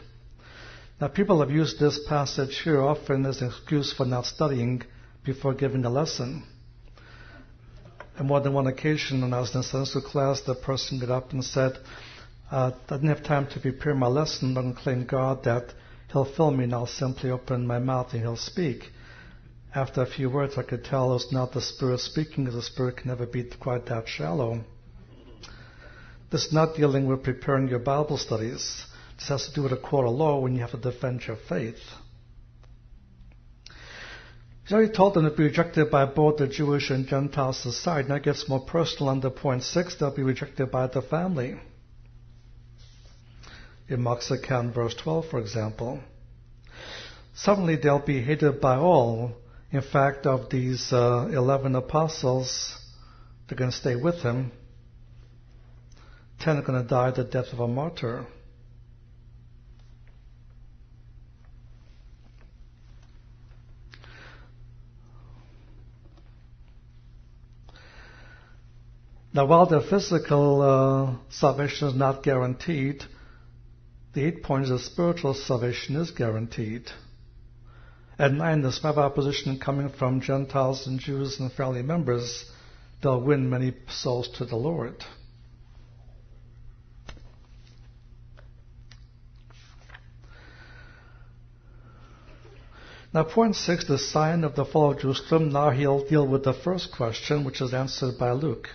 Now, people have used this passage here often as an excuse for not studying before giving a lesson. On more than one occasion, when I was in a Sunday school class, the person got up and said, I didn't have time to prepare my lesson. I'm going to claim God that He'll fill me and I'll simply open my mouth and He'll speak. After a few words, I could tell it was not the Spirit speaking, because the Spirit can never be quite that shallow. This is not dealing with preparing your Bible studies. This has to do with a court of law when you have to defend your faith. He's already told them to be rejected by both the Jewish and Gentile society. Now it gets more personal under point 6. They'll be rejected by the family. In Mark's account, verse 12, for example. Suddenly they'll be hated by all. In fact, of these 11 apostles, they're going to stay with him. 10 are going to die the death of a martyr. Now, while their physical salvation is not guaranteed, the 8 points of spiritual salvation is guaranteed. At 9, the small opposition coming from Gentiles and Jews and family members, they'll win many souls to the Lord. Now, point 6, the sign of the fall of Jerusalem. Now he'll deal with the first question, which is answered by Luke.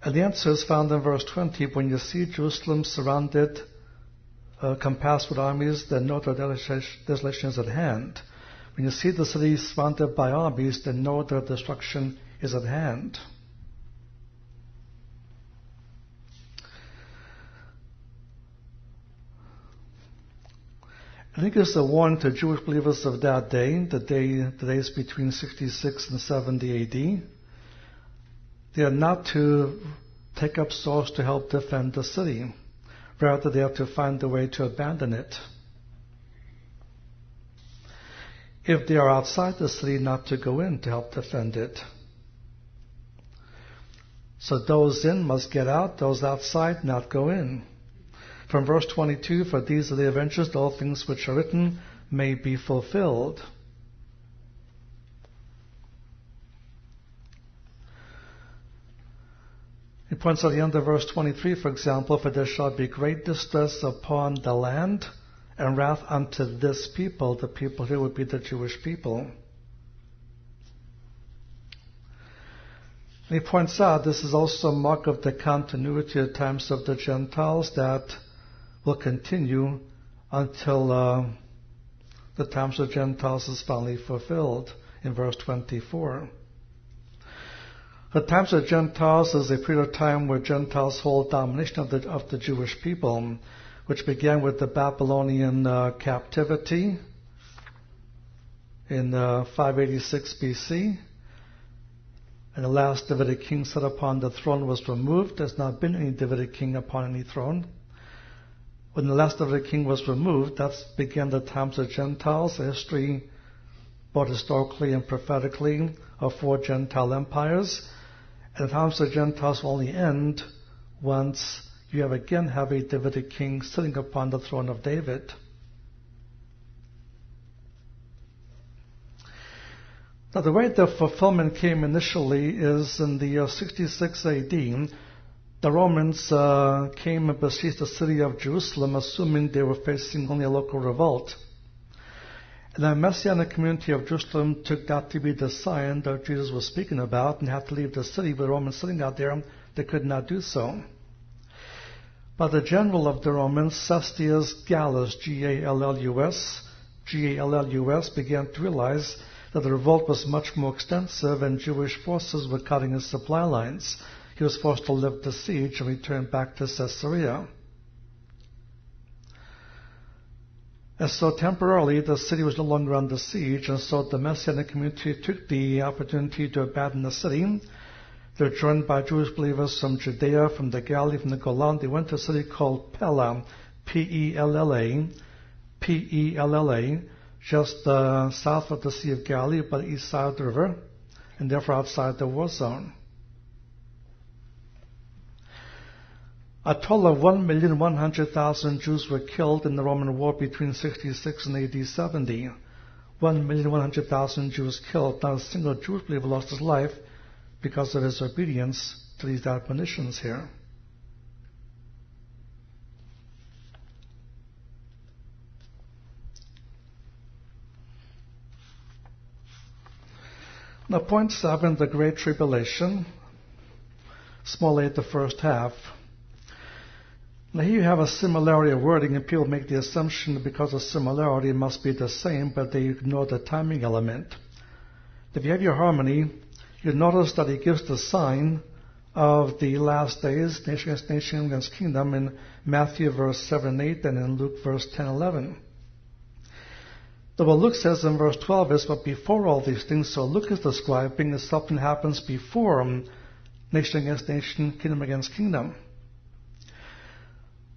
And the answer is found in verse 20. When you see Jerusalem surrounded, compassed with armies, then know that desolation is at hand. When you see the city surrounded by armies, then know that destruction is at hand. I think it's a warning to Jewish believers of that day. The days between 66 and 70 AD. They are not to take up swords to help defend the city. Rather, they have to find a way to abandon it. If they are outside the city, not to go in to help defend it. So those in must get out, those outside not go in. From verse 22, for these are the adventures, all things which are written may be fulfilled. He points out at the end of verse 23, for example, for there shall be great distress upon the land and wrath unto this people. The people here would be the Jewish people. And he points out this is also a mark of the continuity of the times of the Gentiles that will continue until the times of Gentiles is finally fulfilled in verse 24. The times of Gentiles is a period of time where Gentiles hold domination of the Jewish people, which began with the Babylonian captivity in 586 BC. And the last Davidic king sat upon the throne was removed. There's not been any Davidic king upon any throne. When the last Davidic king was removed, that began the times of Gentiles, history, both historically and prophetically, of 4 Gentile empires. And the times of Gentiles will only end once you again have a Davidic king sitting upon the throne of David. Now, the way the fulfillment came initially is in the 66 AD. The Romans came and besieged the city of Jerusalem, assuming they were facing only a local revolt. And the Messianic community of Jerusalem took that to be the sign that Jesus was speaking about and had to leave the city. With the Romans sitting out there, they could not do so. But the general of the Romans, Cestius Gallus, Gallus, began to realize that the revolt was much more extensive and Jewish forces were cutting his supply lines. He was forced to lift the siege and return back to Caesarea. And so temporarily the city was no longer under siege, and so the Messianic community took the opportunity to abandon the city. They're joined by Jewish believers from Judea, from the Galilee, from the Golan. They went to a city called Pella, P-E-L-L-A, just south of the Sea of Galilee, but east side of the river, and therefore outside the war zone. A total of 1,100,000 Jews were killed in the Roman war between 66 and AD 70. 1,100,000 Jews killed. Not a single Jewish believer lost his life because of his obedience to these admonitions here. Now, point 7, the Great Tribulation. Small a, the first half. Now, here you have a similarity of wording, and people make the assumption that because of similarity it must be the same, but they ignore the timing element. If you have your harmony, you notice that he gives the sign of the last days, nation against nation against kingdom, in Matthew verse 7 8, and in Luke verse 10 11. So what Luke says in verse 12 is, but before all these things, so Luke is describing that something happens before nation against nation, kingdom against kingdom.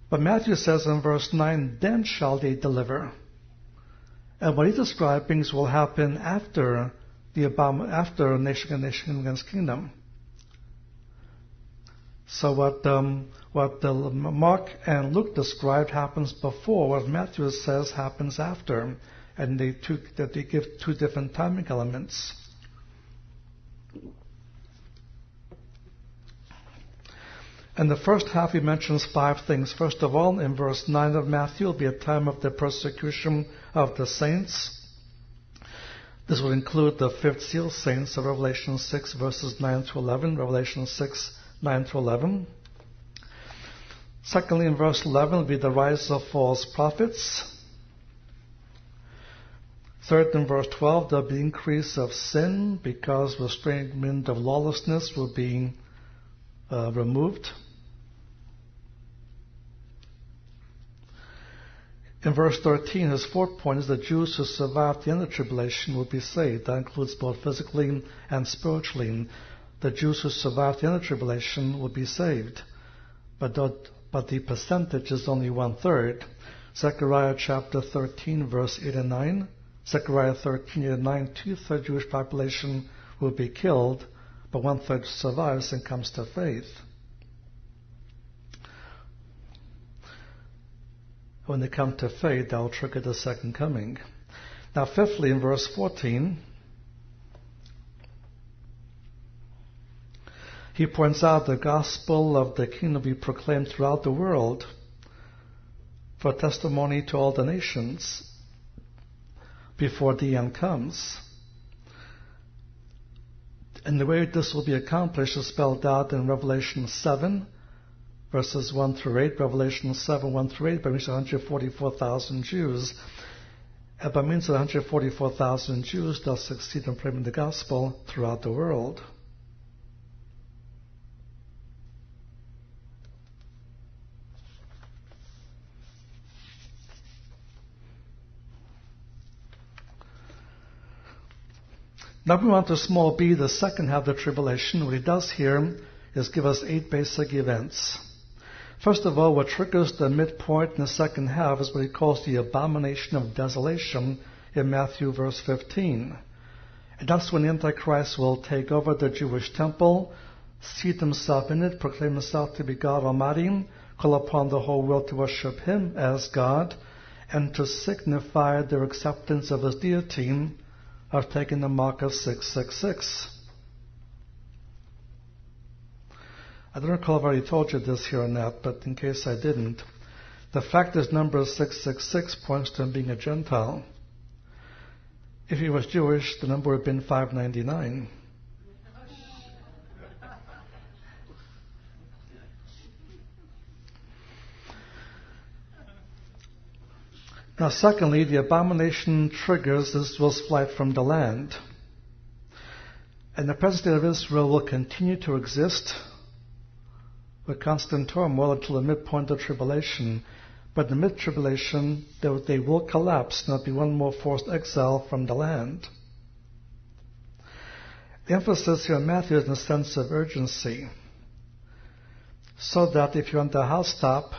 But Matthew says in verse 9, then shall they deliver. And what he's describing will happen after nation against kingdom. So what Mark and Luke described happens before, what Matthew says happens after. And they give 2 different timing elements. In the first half, he mentions 5 things. First of all, in verse 9 of Matthew, will be a time of the persecution of the saints. This would include the 5th seal saints of Revelation 6, verses 9 to 11, Revelation 6, 9 to 11. Secondly, in verse 11, will be the rise of false prophets. Third, in verse 12, there'll be increase of sin because restraint of lawlessness will be removed. In verse 13, his 4th point is that Jews who survive the end of the tribulation will be saved. That includes both physically and spiritually. The Jews who survive the end of the tribulation will be saved. But the percentage is only 1/3. Zechariah chapter 13, verse 8 and 9. Zechariah 13, 8 and 9, 2/3 Jewish population will be killed, but 1/3 survives and comes to faith. When they come to faith, that will trigger the second coming. Now, fifthly, in verse 14, he points out the gospel of the kingdom will be proclaimed throughout the world for testimony to all the nations before the end comes. And the way this will be accomplished is spelled out in Revelation 7, verses 1 through 8. Revelation 7, 1 through 8, by means of 144,000 Jews. And by means of 144,000 Jews, they'll succeed in proclaiming the gospel throughout the world. Now we want to small b, the second half of the tribulation. What he does here is give us 8 basic events. First of all, what triggers the midpoint in the second half is what he calls the abomination of desolation in Matthew verse 15. And that's when the Antichrist will take over the Jewish temple, seat himself in it, proclaim himself to be God Almighty, call upon the whole world to worship him as God, and to signify their acceptance of his deity of taking the mark of 666. I don't recall if I already told you this here or not, but in case I didn't, the fact this number 666 points to him being a Gentile. If he was Jewish, the number would have been 599. Now, secondly, the abomination triggers Israel's flight from the land. And the present state of Israel will continue to exist with constant turmoil until the midpoint of tribulation. But in the mid-tribulation, they will collapse, and there'll be one more forced exile from the land. The emphasis here in Matthew is in a sense of urgency, so that if you're on the housetop,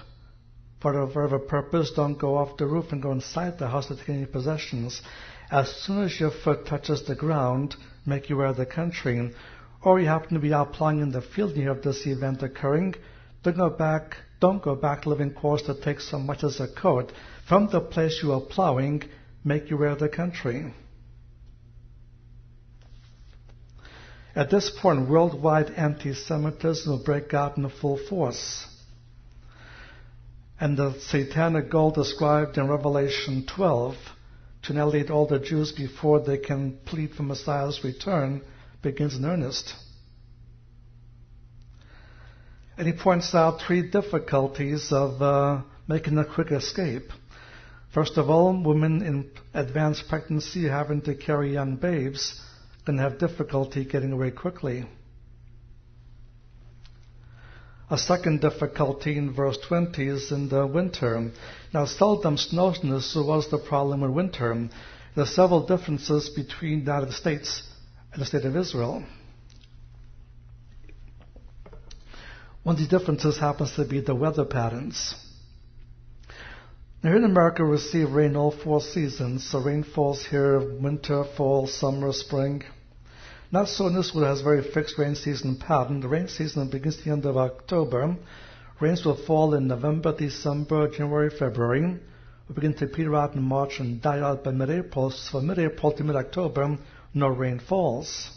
for whatever purpose, don't go off the roof and go inside the house to take any possessions. As soon as your foot touches the ground, make you aware of the country. Or you happen to be out plowing in the field and you have this event occurring, don't go back to living quarters that take so much as a coat. From the place you are plowing, make you aware of the country. At this point, worldwide anti-Semitism will break out in full force. And the satanic goal described in Revelation 12 to annihilate all the Jews before they can plead for Messiah's return begins in earnest. And he points out 3 difficulties of making a quick escape. First of all, women in advanced pregnancy having to carry young babes can have difficulty getting away quickly. A second difficulty in verse 20 is in the winter. Now, seldom snows in this, so what's the problem in winter? There are several differences between the United States and the state of Israel. One of these differences happens to be the weather patterns. Now, here in America, we receive rain all 4 seasons. So rain falls here winter, fall, summer, spring. Not so in Israel, it has a very fixed rain season pattern. The rain season begins at the end of October. Rains will fall in November, December, January, February. We begin to peter out in March and die out by mid-April. So from mid-April to mid-October, no rain falls.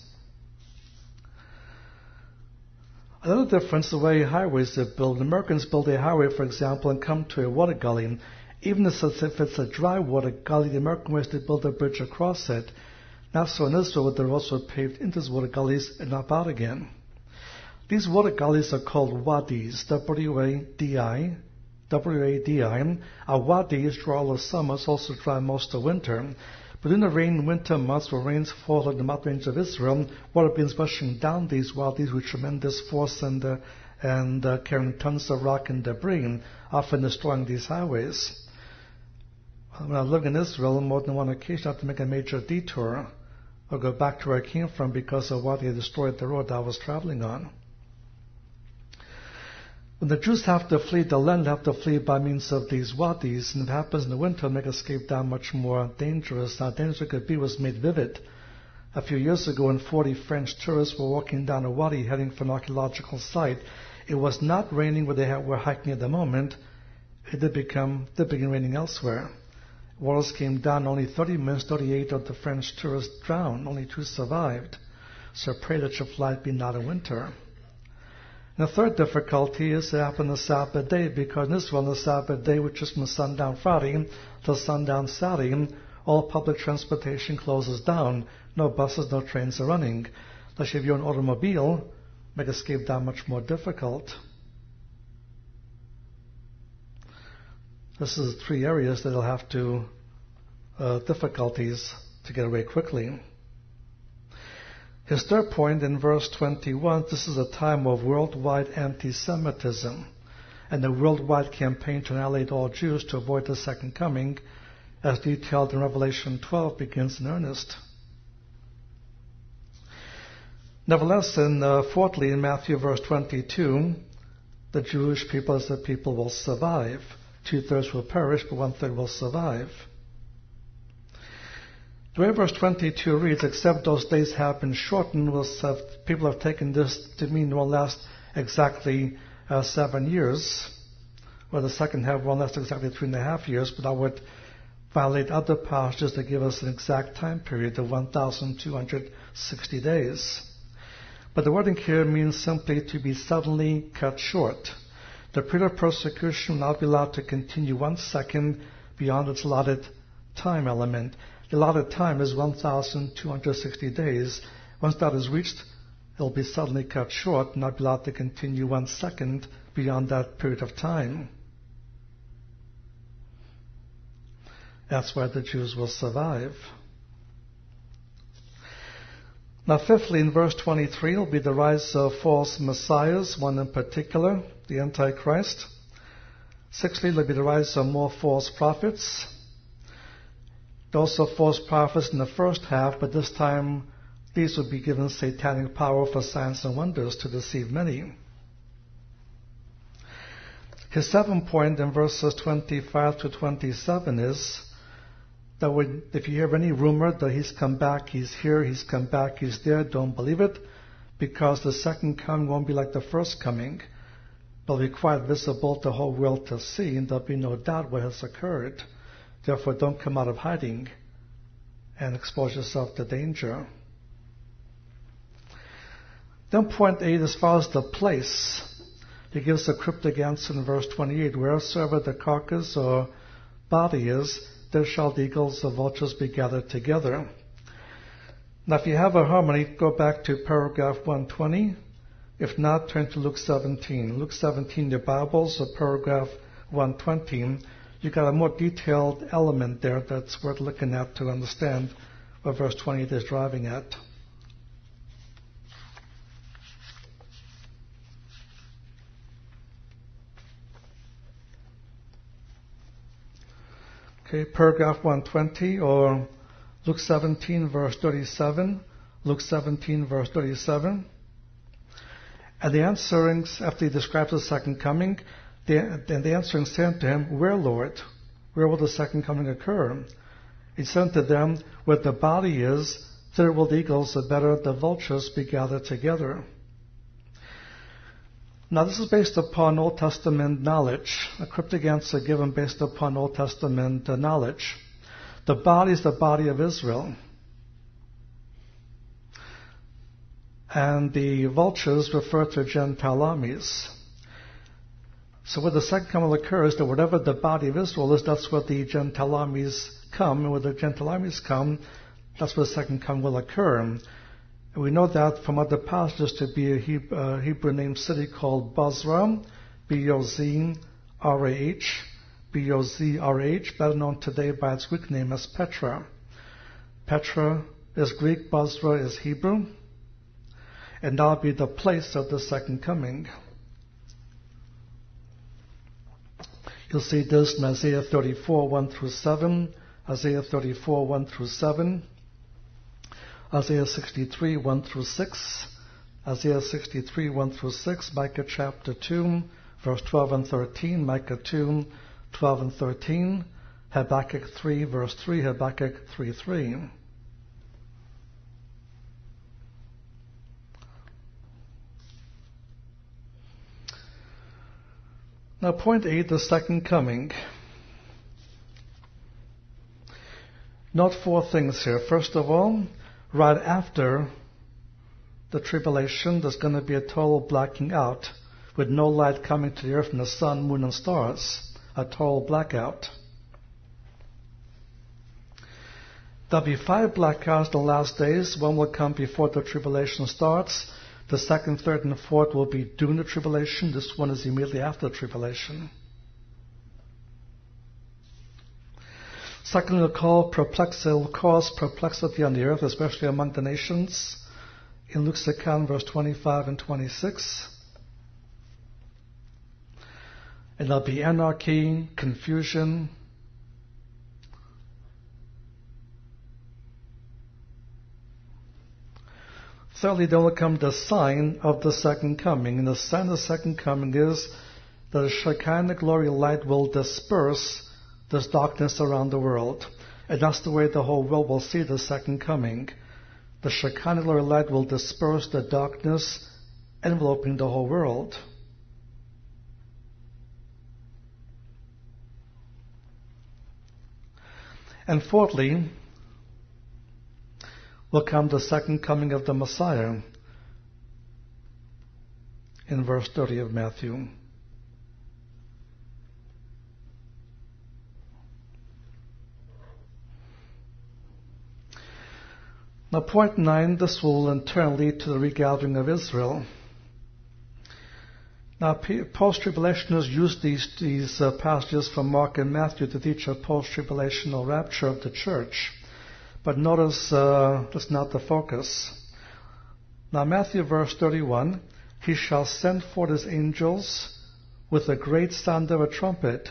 Another difference is the way highways are built. Americans build a highway, for example, and come to a water gully. Even if it's a dry water gully, the American way is to build a bridge across it. Not so in Israel, they're also paved into these water gullies and up out again. These water gullies are called wadis, W-A-D-I. A wadi is dry all the summer, it's also dry most of winter. But in the rain in winter months, where rains fall like the mountain range of Israel, water begins rushing down these wadis with tremendous force and carrying tons of rock and debris, often destroying these highways. When I lived in Israel, more than one occasion I had to make a major detour or go back to where I came from because a wadi had destroyed the road I was traveling on. When the Jews have to flee the land, they have to flee by means of these wadis, and if it happens in the winter, make escape down much more dangerous. How dangerous it could be was made vivid. A few years ago, when 40 French tourists were walking down a wadi heading for an archaeological site, it was not raining where they were hiking at the moment. It did begin raining elsewhere. Waters came down only 30 minutes, 38 of the French tourists drowned, only 2 survived. So pray that your flight be not in winter. And the third difficulty is to happen on the Sabbath day, because in Israel on the Sabbath day, which is from sundown Friday till sundown Saturday, all public transportation closes down. No buses, no trains are running. Unless you have your own automobile, make escape that much more difficult. This is 3 areas that will have difficulties to get away quickly. His third point in verse 21, this is a time of worldwide anti-Semitism and a worldwide campaign to annihilate all Jews to avoid the second coming, as detailed in Revelation 12, begins in earnest. Nevertheless, fourthly, in Matthew verse 22, the Jewish people as the people will survive. 2/3 will perish, but 1/3 will survive. The way verse 22 reads, except those days have been shortened, people have taken this to mean will last exactly 7 years, or the second half will last exactly 3.5 years, but that would violate other passages that give us an exact time period of 1,260 days. But the wording here means simply to be suddenly cut short. The period of persecution will not be allowed to continue 1 second beyond its allotted time element. The allotted time is 1,260 days. Once that is reached, it will be suddenly cut short and not be allowed to continue 1 second beyond that period of time. That's why the Jews will survive. Now, fifthly, in verse 23, will be the rise of false messiahs, one in particular, the Antichrist. Sixthly, there will be the rise of more false prophets. Also false prophets in the first half, but this time these will be given satanic power for signs and wonders to deceive many. His 7th point in verses 25 to 27 is that if you hear any rumor that he's come back, he's here, he's come back, he's there, don't believe it, because the second coming won't be like the first coming. It'll be quite visible to the whole world to see, and there'll be no doubt what has occurred. Therefore, don't come out of hiding and expose yourself to danger. Then point 8, as far as the place, he gives a cryptic answer in verse 28, wheresoever the carcass or body is, there shall the eagles or vultures be gathered together. Now, if you have a harmony, go back to paragraph 120. If not, turn to Luke 17. Luke 17, your Bibles, or paragraph 120. You've got a more detailed element there that's worth looking at to understand what verse 28 is driving at. Okay, paragraph 120, or Luke 17, verse 37. Luke 17, verse 37. And the answering, after he describes the second coming, the answering said to him, where, Lord? Where will the second coming occur? He said to them, where the body is, there will the eagles, or better, the vultures, be gathered together. Now, this is based upon Old Testament knowledge, a cryptic answer given based upon Old Testament knowledge. The body is the body of Israel. And the vultures refer to Gentile armies. So where the second coming occurs, that whatever the body of Israel is, that's where the Gentile armies come. And where the Gentile armies come, that's where the second coming will occur. And we know that from other passages to be a Hebrew named city called Bozrah, B-O-Z-R-A-H, B-O-Z-R-A-H, better known today by its Greek name as Petra. Petra is Greek, Bozrah is Hebrew, and that'll be the place of the second coming. You'll see this in Isaiah 34, 1 through 7, Isaiah 34, 1 through 7, Isaiah 63, 1 through 6, Isaiah 63, 1 through 6, Micah chapter 2, verse 12 and 13, Micah 2, 12 and 13, Habakkuk 3, verse 3, Habakkuk 3, 3. Now, point 8, the second coming. Note 4 things here. First of all, right after the tribulation, there's going to be a total blacking out with no light coming to the earth from the sun, moon, and stars. A total blackout. There'll be 5 blackouts in the last days. One will come before the tribulation starts. The second, third, and fourth will be during the tribulation. This one is immediately after the tribulation. Second, it will cause perplexity on the earth, especially among the nations. In Luke's account, verse 25 and 26. And there'll be anarchy, confusion. Thirdly, there will come the sign of the second coming. And the sign of the second coming is that the Shekinah glory light will disperse this darkness around the world. And that's the way the whole world will see the second coming. The Shekinah glory light will disperse the darkness enveloping the whole world. And fourthly, will come the second coming of the Messiah in verse 30 of Matthew. Now, point 9, this will in turn lead to the regathering of Israel. Now, post-tribulationists use these passages from Mark and Matthew to teach a post-tribulational rapture of the church. But notice that's not the focus. Now, Matthew verse 31, He shall send forth His angels with a great sound of a trumpet.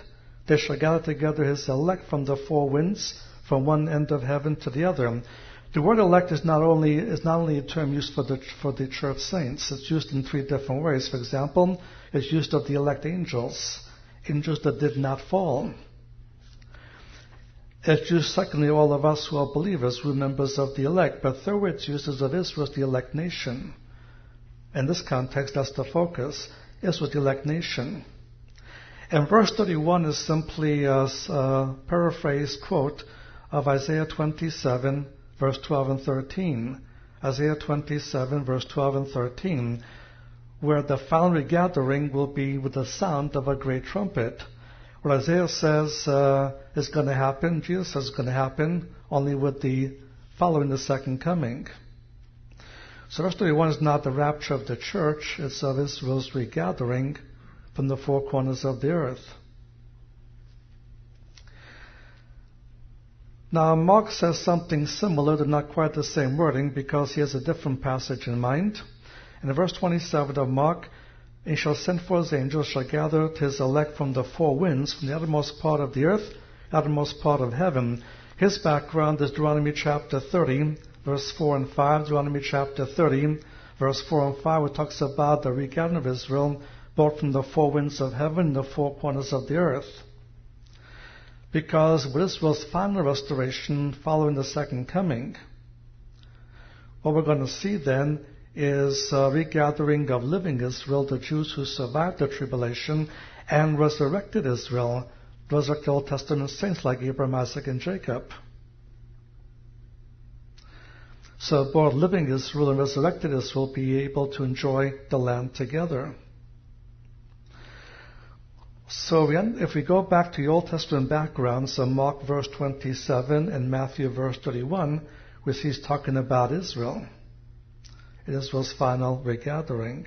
They shall gather together His elect from the four winds, from one end of heaven to the other. The word elect is not only a term used for the church saints. It's used in three different ways. For example, it's used of the elect angels that did not fall. It's used, secondly, all of us who are believers, who are members of the elect. But third, it's used as of Israel, the elect nation. In this context, that's the focus. Israel, the elect nation. And verse 31 is simply a paraphrase quote of Isaiah 27, verse 12 and 13. Isaiah 27, verse 12 and 13, where the final regathering will be with the sound of a great trumpet. What Isaiah says is going to happen, Jesus says is going to happen, only with the following the second coming. So verse 31 is not the rapture of the church, it's of Israel's regathering from the four corners of the earth. Now, Mark says something similar, but not quite the same wording, because he has a different passage in mind. In verse 27 of Mark, He shall send forth His angels, shall gather His elect from the four winds, from the uttermost part of the earth, the uttermost part of heaven. His background is Deuteronomy chapter 30, verse 4 and 5. Deuteronomy chapter 30, verse 4 and 5, which talks about the regathering of Israel, both from the four winds of heaven and the four corners of the earth. Because with Israel's final restoration following the second coming, what we're going to see then is a regathering of living Israel, the Jews who survived the tribulation, and resurrected Israel, resurrected Old Testament saints like Abraham, Isaac, and Jacob. So both living Israel and resurrected Israel will be able to enjoy the land together. So if we go back to the Old Testament backgrounds, Mark verse 27 and Matthew verse 31, we see he's talking about Israel. Israel's final regathering.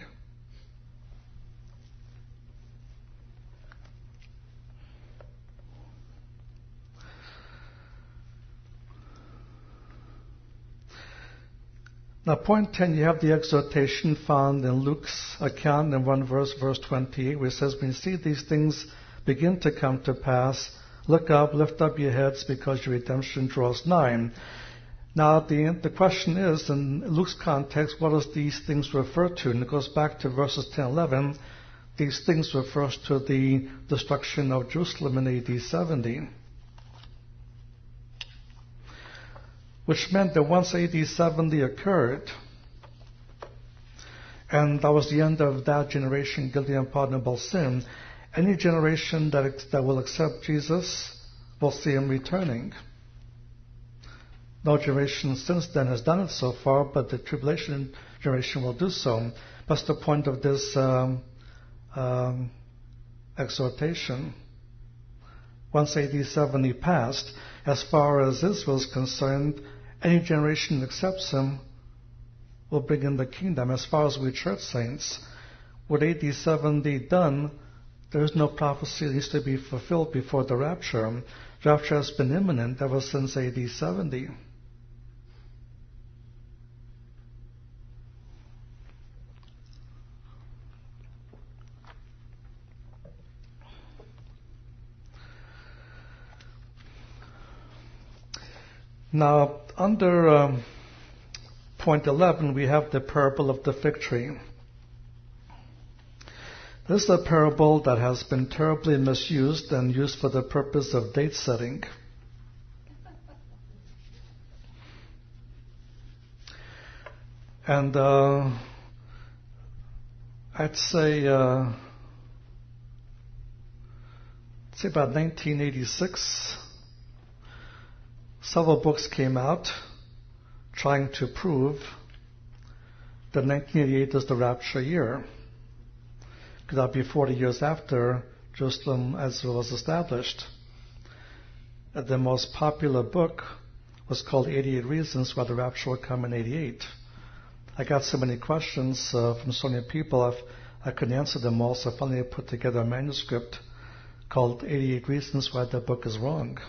Now, point 10, you have the exhortation found in Luke's account in one verse, verse 28, where it says, when you see these things begin to come to pass, look up, lift up your heads, because your redemption draws nigh. Now, the question is, in Luke's context, what does these things refer to? And it goes back to verses 10 and 11. These things refers to the destruction of Jerusalem in AD 70. Which meant that once AD 70 occurred, and that was the end of that generation guilty of unpardonable sin, any generation that will accept Jesus will see Him returning. No generation since then has done it so far, but the tribulation generation will do so. That's the point of this exhortation. Once AD 70 passed, as far as Israel is concerned, any generation that accepts Him will bring in the kingdom. As far as we church saints, with AD 70 done, there is no prophecy that needs to be fulfilled before the rapture. The rapture has been imminent ever since AD 70. Now, under point 11, we have the parable of the fig tree. This is a parable that has been terribly misused and used for the purpose of date setting. And I'd say about 1986, several books came out trying to prove that 1988 is the rapture year. Because that'd be 40 years after Jerusalem as it was established. The most popular book was called 88 Reasons Why the Rapture Will Come in 88. I got so many questions from so many people, I couldn't answer them all, so I finally put together a manuscript called 88 Reasons Why the Book is Wrong.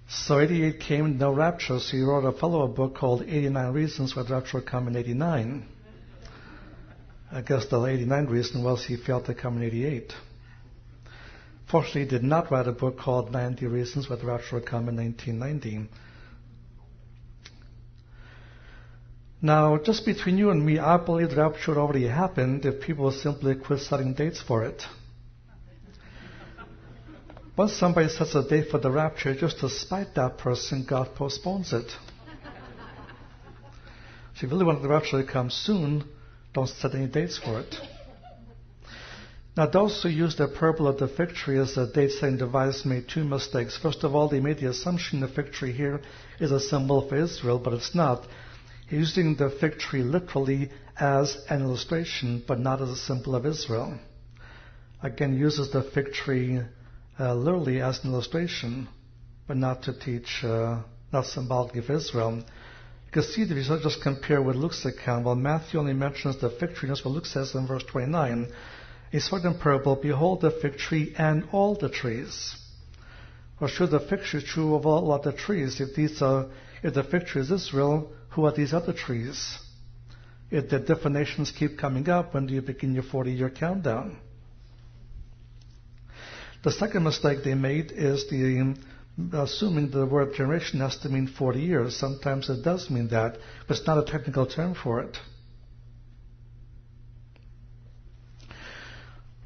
So 88 came, no rapture, so he wrote a follow-up book called 89 Reasons Why the Rapture Will Come in 89. I guess the 89 reason was he failed to come in 88. Fortunately, he did not write a book called 90 Reasons Why the Rapture Will Come in 1990. Now, just between you and me, I believe the rapture had already happened if people would simply quit setting dates for it. Once somebody sets a date for the rapture, just to spite that person, God postpones it. If you really want the rapture to come soon, don't set any dates for it. Now, those who use the parable of the fig tree as a date-setting device made two mistakes. First of all, they made the assumption the fig tree here is a symbol for Israel, but it's not. He's using the fig tree literally as an illustration, but not as a symbol of Israel. Again, uses the fig tree literally as an illustration, but not to teach, not symbolically for Israel. You can see that if you just compare with Luke's account, well, Matthew only mentions the fig tree, that's what Luke says in verse 29. A certain parable, behold the fig tree and all the trees. Well, sure, the fig tree is true of all other trees. If the fig tree is Israel, who are these other trees? If the different nations keep coming up, when do you begin your 40-year countdown? The second mistake they made is assuming the word generation has to mean 40 years. Sometimes it does mean that, but it's not a technical term for it.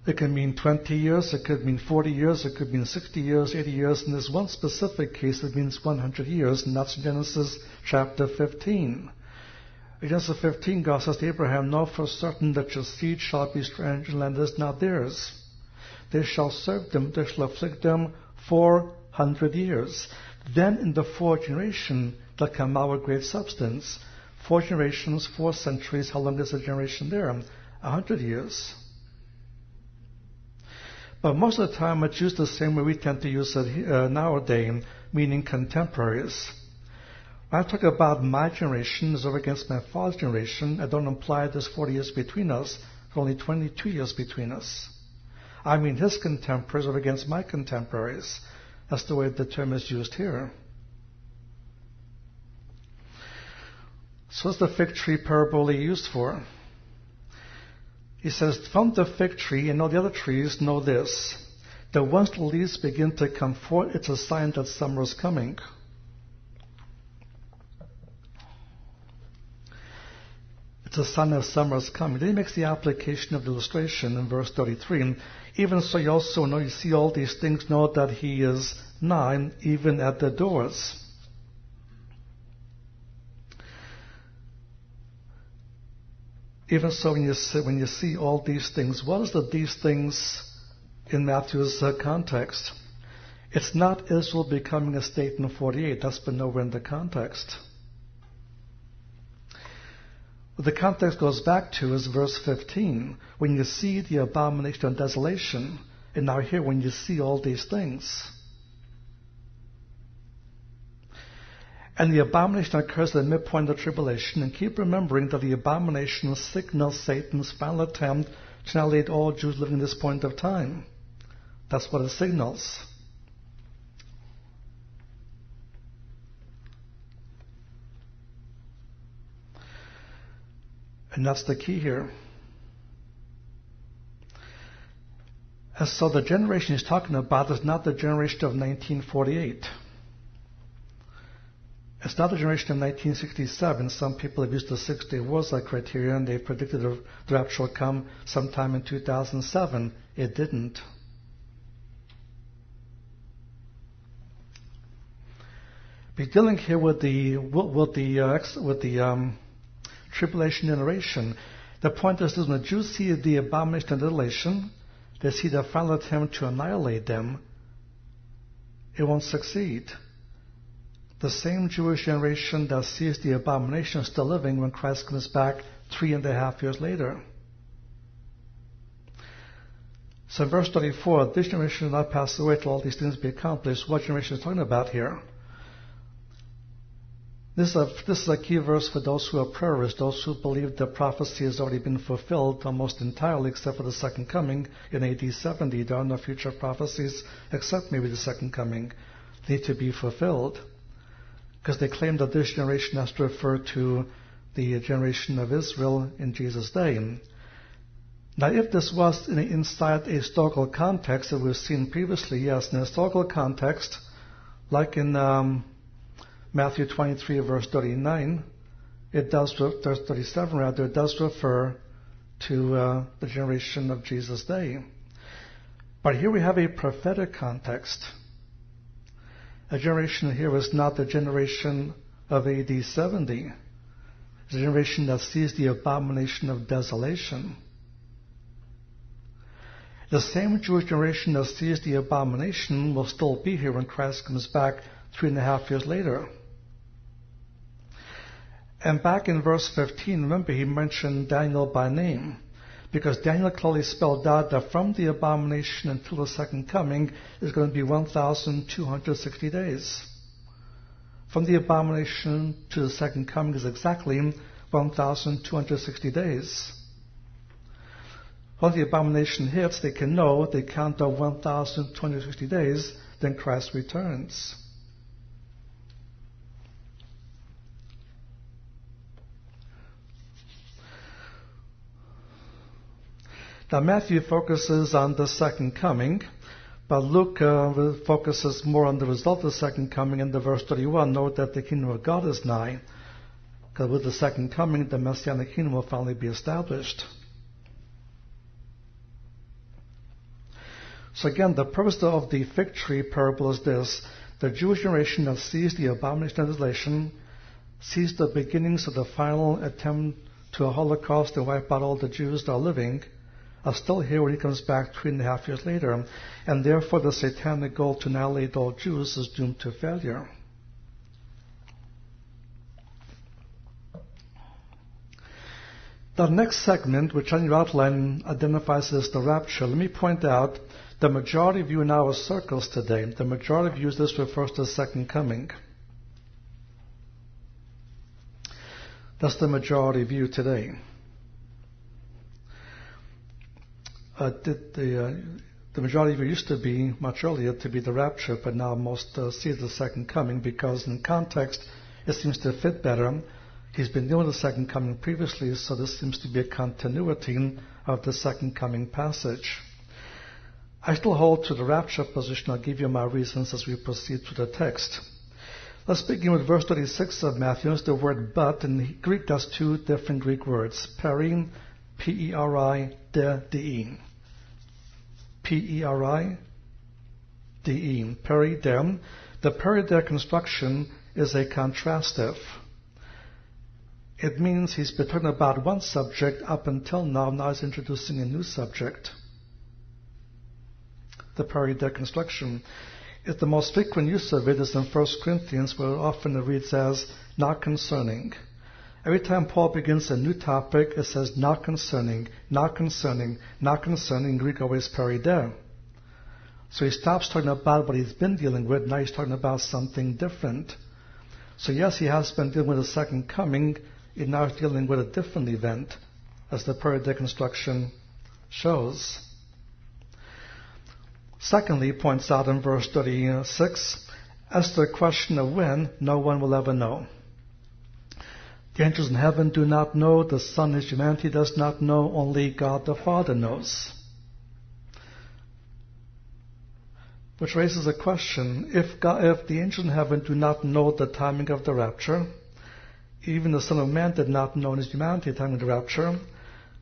It can mean 20 years, it could mean 40 years, it could mean 60 years, 80 years. In this one specific case, it means 100 years, and that's Genesis chapter 15. In Genesis 15, God says to Abraham, know for certain that your seed shall be strange in land that is not theirs. They shall serve them, they shall afflict them 400 years. Then in the fourth generation, there'll come out with great substance. 4 generations, 4 centuries, how long is a generation there? 100 years. But most of the time it's used the same way we tend to use it nowadays, meaning contemporaries. When I talk about my generation is over against my father's generation, I don't imply there's 40 years between us, there's only 22 years between us. I mean his contemporaries over against my contemporaries. That's the way the term is used here. So what's the fig tree parable he used for? He says, from the fig tree and all the other trees, know this, that once the leaves begin to come forth, it's a sign that summer is coming. It's a sign that summer is coming. Then he makes the application of the illustration in verse 33. Even so you also know, you see all these things, know that he is nigh, even at the doors. Even so, when you see all these things, what is these things in Matthew's context? It's not Israel becoming a state in 48. That's been nowhere in the context. What the context goes back to is verse 15. When you see the abomination of desolation, and now here, when you see all these things. And the abomination occurs at the midpoint of the tribulation. And keep remembering that the abomination signals Satan's final attempt to annihilate all Jews living at this point of time. That's what it signals. And that's the key here. And so the generation he's talking about is not the generation of 1948. It's not the generation of 1967. Some people have used the 6-day wars as criteria, and they predicted the rapture will come sometime in 2007. It didn't. We're dealing here with the tribulation generation. The point is this: when the Jews see the abomination of desolation, they see the final attempt to annihilate them. It won't succeed. The same Jewish generation that sees the abomination is still living when Christ comes back 3.5 years later. So in verse 34, this generation will not pass away till all these things be accomplished. What generation is talking about here? This is a key verse for those who are prayerists, those who believe the prophecy has already been fulfilled almost entirely except for the second coming in AD 70. There are no future prophecies except maybe the second coming need to be fulfilled, because they claim that this generation has to refer to the generation of Israel in Jesus' day. Now, if this was inside a historical context that we've seen previously, yes, in a historical context, like in Matthew 23, verse 39, it does, 37 rather, it does refer to the generation of Jesus' day. But here we have a prophetic context. A generation here is not the generation of AD 70. It's a generation that sees the abomination of desolation. The same Jewish generation that sees the abomination will still be here when Christ comes back 3.5 years later. And back in verse 15, remember he mentioned Daniel by name, because Daniel clearly spelled out that from the abomination until the second coming is going to be 1,260 days. From the abomination to the second coming is exactly 1,260 days. When the abomination hits, they can know they count of 1,260 days, then Christ returns. Now, Matthew focuses on the second coming, but Luke focuses more on the result of the second coming. In the verse 31, note that the kingdom of God is nigh, because with the second coming, the Messianic kingdom will finally be established. So again, the purpose of the fig tree parable is this: the Jewish generation that sees the abomination of desolation, sees the beginnings of the final attempt to a Holocaust and wipe out all the Jews that are living, are still here when he comes back 3.5 years later, and therefore the satanic goal to annihilate all Jews is doomed to failure. The next segment, which on your outline identifies as the rapture, let me point out the majority view in our circles today. The majority views this refers to the second coming. That's the majority view today. The majority view used to be much earlier to be the rapture, but now most see the second coming because in context it seems to fit better. He's been dealing with the second coming previously, so this seems to be a continuity of the second coming passage. I still hold to the rapture position. I'll give you my reasons as we proceed through the text. Let's begin with verse 36 of Matthew. It's the word but. In Greek, that's two different Greek words. Peri, P-E-R-I-D-E. P-E-R-I-D-E. Peri-dem. The peri-der construction is a contrastive. It means he's been talking about one subject up until now. Now he's introducing a new subject. The peri-der construction. The most frequent use of it is in 1 Corinthians, where often it reads as not concerning. Every time Paul begins a new topic, it says not concerning, not concerning, not concerning. In Greek, always peri-der. So he stops talking about what he's been dealing with. Now he's talking about something different. So yes, he has been dealing with the second coming. He's now dealing with a different event, as the peri-der construction shows. Secondly, he points out in verse 36, as to the question of when, no one will ever know. The angels in heaven do not know, the Son, his humanity, does not know, only God the Father knows. Which raises a question. If the angels in heaven do not know the timing of the rapture, even the Son of Man did not know in his humanity the timing of the rapture,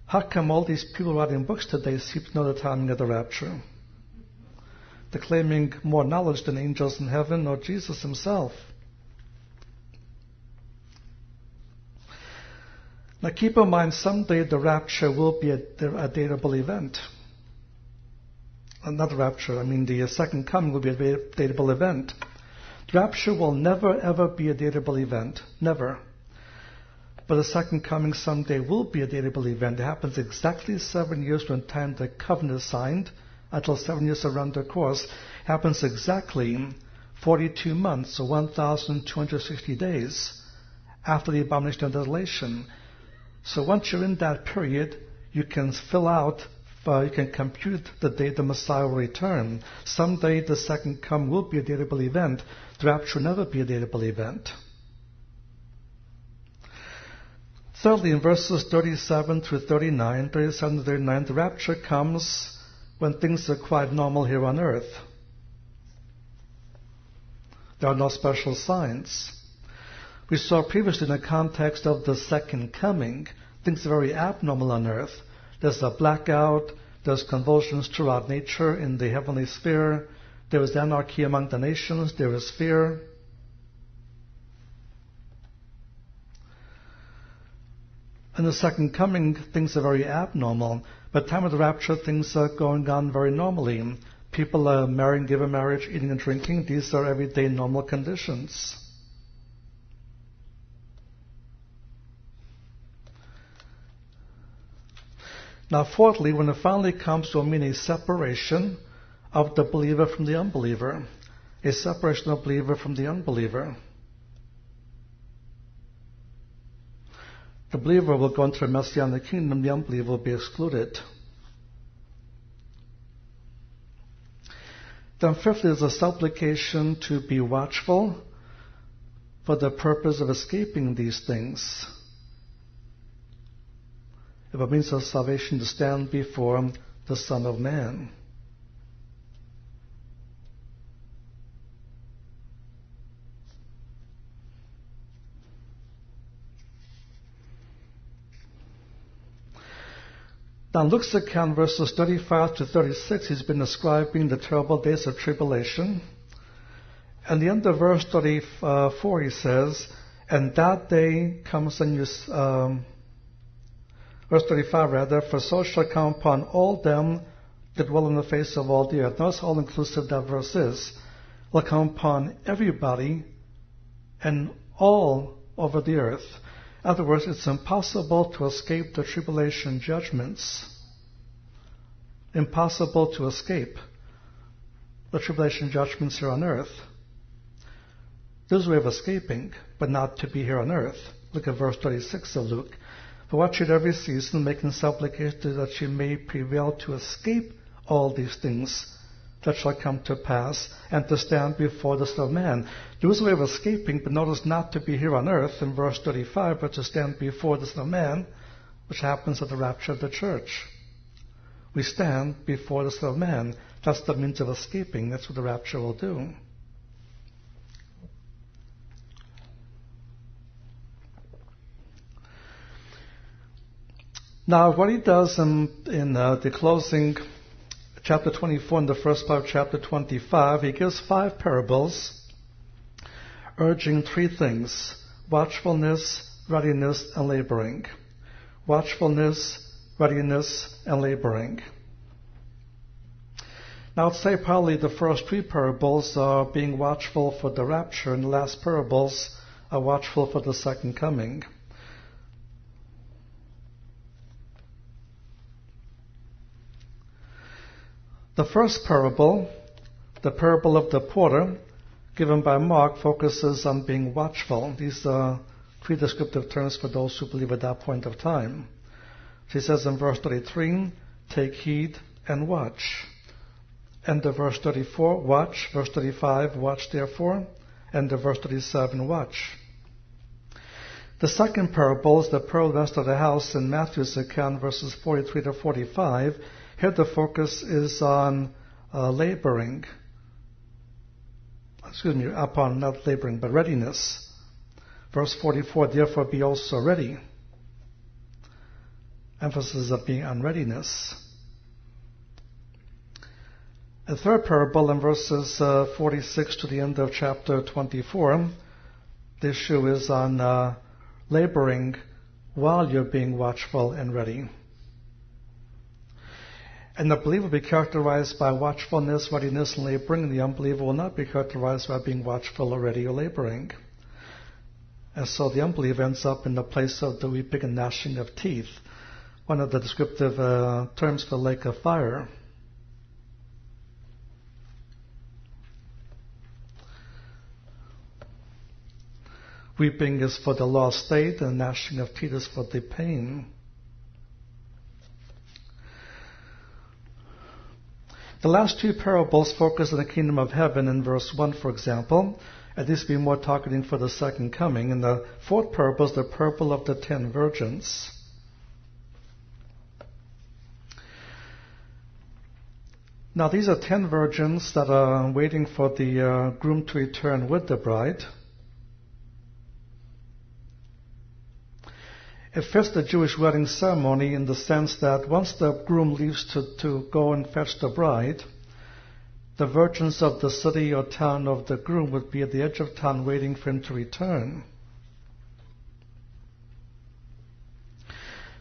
how come all these people writing books today seem to know the timing of the rapture? They're claiming more knowledge than angels in heaven or Jesus himself. Now keep in mind, someday the rapture will be a datable event. Not the rapture, the second coming will be a datable event. The rapture will never ever be a datable event. Never. But the second coming someday will be a datable event. It happens exactly 7 years from the time the covenant is signed until 7 years around the course. It happens exactly 42 months or 1,260 days after the abomination of desolation. So once you're in that period, you can you can compute the day the Messiah will return. Someday the second coming will be a datable event. The rapture will never be a datable event. Thirdly, in verses 37 to 39, the rapture comes when things are quite normal here on earth. There are no special signs. We saw previously in the context of the second coming, things are very abnormal on earth. There's a blackout, there's convulsions throughout nature in the heavenly sphere, there is anarchy among the nations, there is fear. In the second coming, things are very abnormal. But at the time of the rapture, things are going on very normally. People are marrying, giving marriage, eating and drinking. These are everyday normal conditions. Now, fourthly, when it finally comes to mean a separation of the believer from the unbeliever, a separation of the believer from the unbeliever. The believer will go into the Messianic kingdom, the unbeliever will be excluded. Then fifthly is a supplication to be watchful for the purpose of escaping these things. If it means of salvation to stand before the Son of Man. Now, in Luke's account, verses 35 to 36, he's been describing the terrible days of tribulation. And the end of verse 34, he says, and that day comes on you, verse 35 rather, for so shall come upon all them that dwell on the face of all the earth. Notice how all-inclusive that verse is. It will come upon everybody and all over the earth. In other words, it's impossible to escape the tribulation judgments. Impossible to escape the tribulation judgments here on earth. There's a way of escaping, but not to be here on earth. Look at verse 36 of Luke. But watch it every season, making supplication that ye may prevail to escape all these things that shall come to pass, and to stand before the Son of Man. There is a way of escaping, but notice not to be here on earth in verse 35, but to stand before the Son of Man, which happens at the rapture of the church. We stand before the Son of Man. That's the means of escaping. That's what the rapture will do. Now, what he does in the closing, chapter 24 and the first part of chapter 25, he gives 5 parables urging 3 things: watchfulness, readiness, and laboring. Watchfulness, readiness, and laboring. Now, I'd say probably the first 3 parables are being watchful for the rapture, and the last parables are watchful for the second coming. The first parable, the parable of the porter, given by Mark, focuses on being watchful. These are 3 descriptive terms for those who believe at that point of time. He says in verse 33, take heed and watch. End of verse 34, watch. Verse 35, watch therefore. End of verse 37, watch. The second parable is the parable of the master of the house in Matthew's account, verses 43 to 45. Here the focus is on laboring. upon not laboring, but readiness. Verse 44, therefore be also ready. Emphasis of being on readiness. A third parable in verses 46 to the end of chapter 24, the issue is on laboring while you're being watchful and ready. And the believer will be characterized by watchfulness, readiness, and laboring, and the unbeliever will not be characterized by being watchful or ready or laboring. And so the unbeliever ends up in the place of the weeping and gnashing of teeth, one of the descriptive terms for the lake of fire. Weeping is for the lost state, and gnashing of teeth is for the pain. The last two parables focus on the kingdom of heaven in verse 1, for example, and these be more targeting for the second coming. And the fourth parable is the parable of the 10 virgins. Now, these are 10 virgins that are waiting for the groom to return with the bride. It fits the Jewish wedding ceremony in the sense that once the groom leaves to go and fetch the bride, the virgins of the city or town of the groom would be at the edge of town waiting for him to return.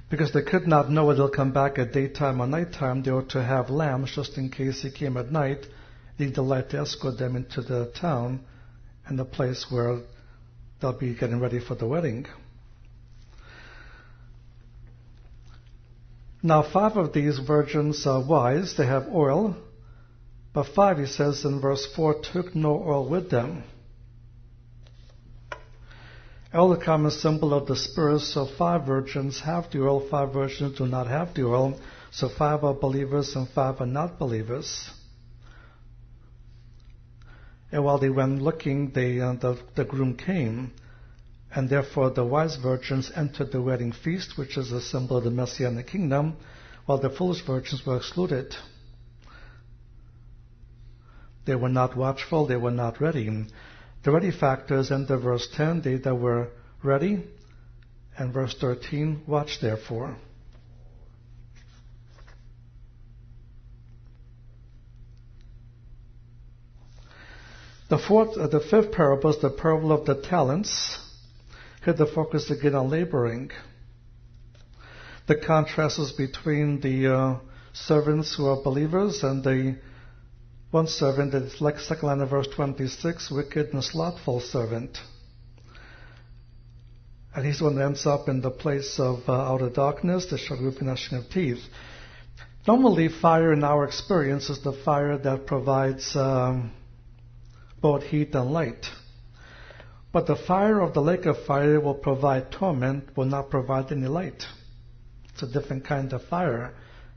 Because they could not know whether he'll come back at daytime or nighttime, they ought to have lambs just in case he came at night. They need the light to escort them into the town and the place where they'll be getting ready for the wedding. Now 5 of these virgins are wise, they have oil, but 5, he says in verse 4, took no oil with them. Oil, the common symbol of the Spirit, so 5 virgins have the oil, 5 virgins do not have the oil, so 5 are believers and 5 are not believers. And while they went looking, the groom came, and therefore the wise virgins entered the wedding feast, which is a symbol of the Messianic kingdom, while the foolish virgins were excluded. They were not watchful, they were not ready. The ready factor is in the verse 10, they that were ready, and verse 13, watch therefore. The fifth parable is the parable of the talents. Here the focus again on laboring. The contrast is between the servants who are believers and the one servant that is like second line of verse 26, wicked and slothful servant. And he's the one that ends up in the place of outer darkness, the shadow of gnashing of teeth. Normally, fire in our experience is the fire that provides both heat and light. But the fire of the lake of fire will provide torment, will not provide any light. It's a different kind of fire.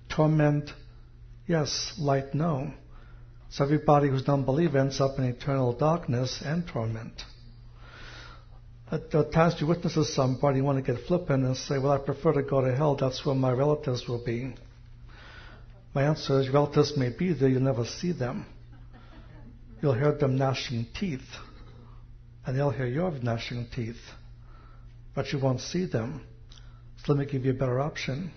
Torment, yes. Light, no. So everybody who's non-believer ends up in eternal darkness and torment. At times you witness somebody, you want to get flippant and say, well, I prefer to go to hell, that's where my relatives will be. My answer is, your relatives may be there, you'll never see them. You'll hear them gnashing teeth. And they'll hear your gnashing teeth, but you won't see them. So let me give you a better option.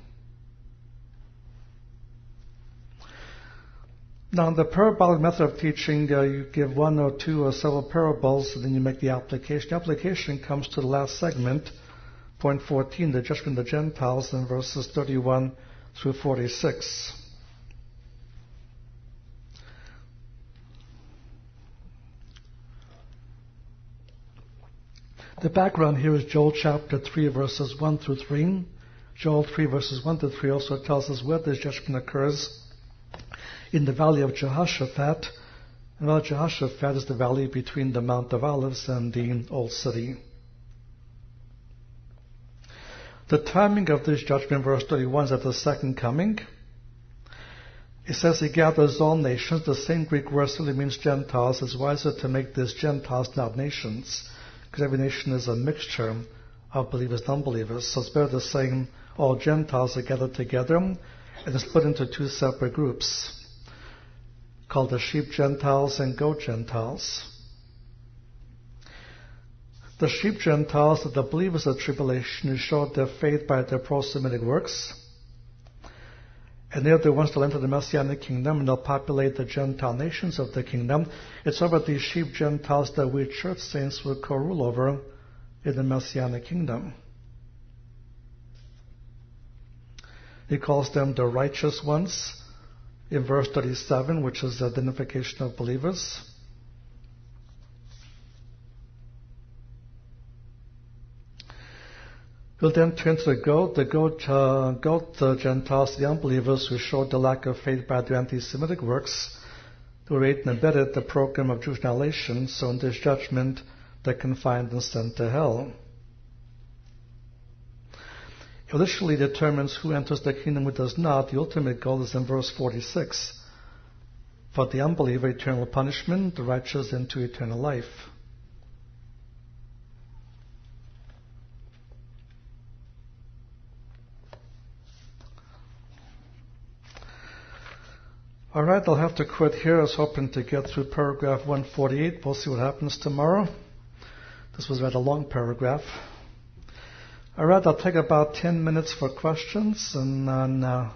Now, in the parabolic method of teaching, you give 1 or 2 or several parables, and then you make the application. The application comes to the last segment, point 14, the judgment of the Gentiles, in verses 31 through 46. The background here is Joel chapter 3, verses 1 through 3. Joel 3, verses 1 to 3 also tells us where this judgment occurs, in the valley of Jehoshaphat. And the valley of Jehoshaphat is the valley between the Mount of Olives and the Old City. The timing of this judgment, verse 31, is at the second coming. It says he gathers all nations. The same Greek word simply means Gentiles. It's wiser to make this Gentiles, not nations, because every nation is a mixture of believers and unbelievers. So it's better to say all Gentiles are gathered together and they're split into 2 separate groups called the sheep Gentiles and goat Gentiles. The sheep Gentiles are the believers of tribulation who showed their faith by their pro-Semitic works. And they're the ones that will enter the Messianic kingdom, and they'll populate the Gentile nations of the kingdom. It's over these sheep Gentiles that we church saints will co-rule over in the Messianic kingdom. He calls them the righteous ones in verse 37, which is the identification of believers. We'll then turn to the goat. The goat Gentiles, the unbelievers who showed the lack of faith by their anti-Semitic works, who ate and abetted the program of Jewish annihilation, so in this judgment they're confined and sent to hell. It initially determines who enters the kingdom, who does not. The ultimate goal is in verse 46. For the unbeliever, eternal punishment, the righteous into eternal life. All right, I'll have to quit here. I was hoping to get through paragraph 148. We'll see what happens tomorrow. This was a rather long paragraph. All right, I'll take about 10 minutes for questions and then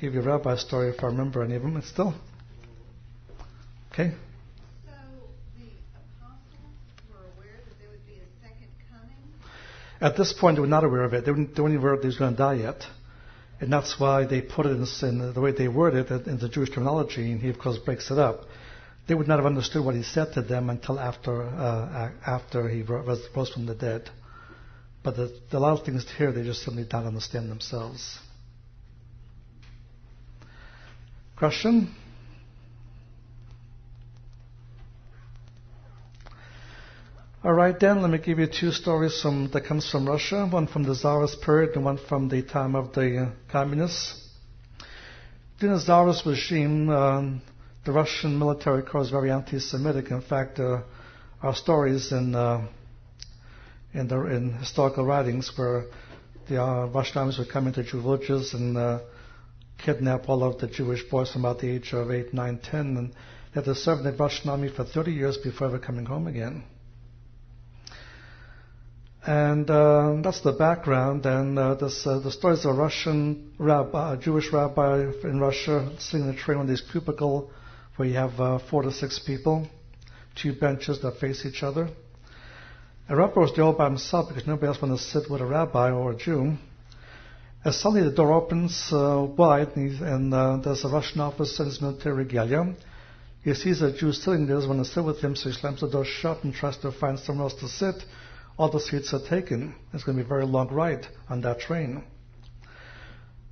give you a rabbi story if I remember any of them still. Okay? So the apostles were aware that there would be a second coming? At this point, they were not aware of it. They weren't aware that he was going to die yet. And that's why they put it in the way they worded it in the Jewish terminology, and he, of course, breaks it up. They would not have understood what he said to them until after he rose from the dead. But a lot of things here, they just simply don't understand themselves. Question? All right, then, let me give you two stories that comes from Russia, one from the Tsarist period and one from the time of the communists. During the Tsarist regime, the Russian military corps was very anti-Semitic. In fact, there are stories in historical writings where the Russian armies would come into Jewish villages and kidnap all of the Jewish boys from about the age of 8, 9, 10, and they had to serve in the Russian army for 30 years before ever coming home again. And that's the background. And the stories of a Russian rabbi, a Jewish rabbi in Russia, sitting in a train on this cubicle where you have 4 to 6 people, 2 benches that face each other. A rabbi was there all by himself because nobody else wanted to sit with a rabbi or a Jew. And suddenly the door opens wide, and there's a Russian officer in his military regalia. He sees a Jew sitting there, doesn't want to sit with him, so he slams the door shut and tries to find somewhere else to sit. All the seats are taken. It's going to be a very long ride on that train.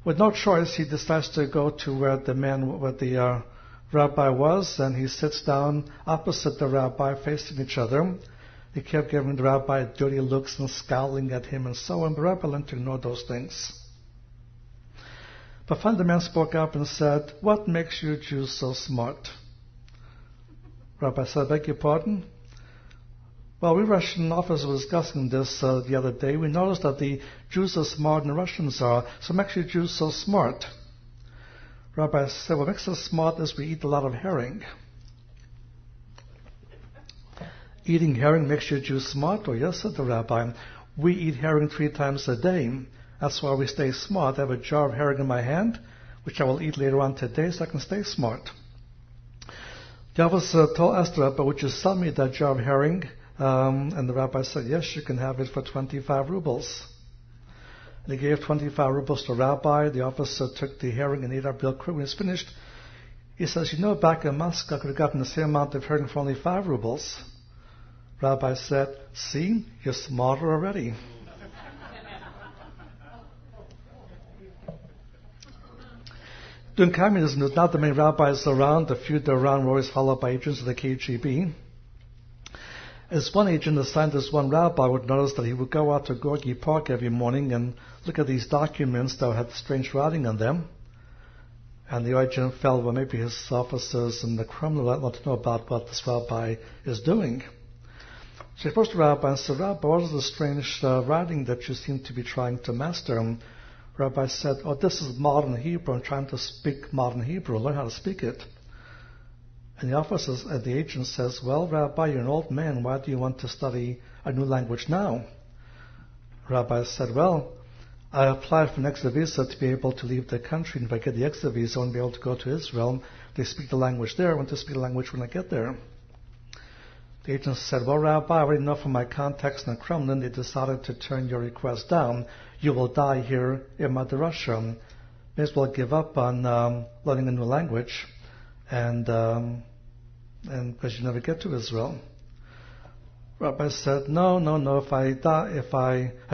With no choice, he decides to go to where the rabbi was, and he sits down opposite the rabbi, facing each other. He kept giving the rabbi dirty looks and scowling at him and so on, but the rabbi learned to ignore those things. But finally the man spoke up and said, "What makes you Jews so smart?" Rabbi said, "I beg your pardon?" Well, we Russian officers were discussing this the other day. We noticed that the Jews are smarter than the Russians are. So what makes you Jews so smart? Rabbi said, what makes us smart is we eat a lot of herring. Eating herring makes you Jews smart? Oh, yes, said the rabbi. We eat herring 3 times a day. That's why we stay smart. I have a jar of herring in my hand, which I will eat later on today so I can stay smart. The officer asked the rabbi, would you sell me that jar of herring? And the rabbi said, yes, you can have it for 25 rubles. And he gave 25 rubles to the rabbi. The officer took the herring and ate up real quick. When he was finished, he says, back in Moscow I could have gotten the same amount of herring for only 5 rubles. Rabbi said, see, you're smarter already. During communism, there's not that many rabbis around. The few that are around were always followed by agents of the KGB. As one agent assigned this one rabbi would notice that he would go out to Gorky Park every morning and look at these documents that had strange writing on them. And the agent felt, well, maybe his officers and the Kremlin want to know about what this rabbi is doing. So he approached the rabbi and said, Rabbi, what is the strange writing that you seem to be trying to master? And the rabbi said, oh, this is modern Hebrew. I'm trying to speak modern Hebrew, learn how to speak it. And the agent says, well, Rabbi, you're an old man. Why do you want to study a new language now? Rabbi said, well, I applied for an exit visa to be able to leave the country, and if I get the exit visa, I won't be able to go to Israel. They speak the language there. I want to speak the language when I get there. The agent said, well, Rabbi, I already know from my contacts in the Kremlin, they decided to turn your request down. You will die here in Madrasha. May as well give up on learning a new language, and because you never get to Israel. Rabbi said, no, if I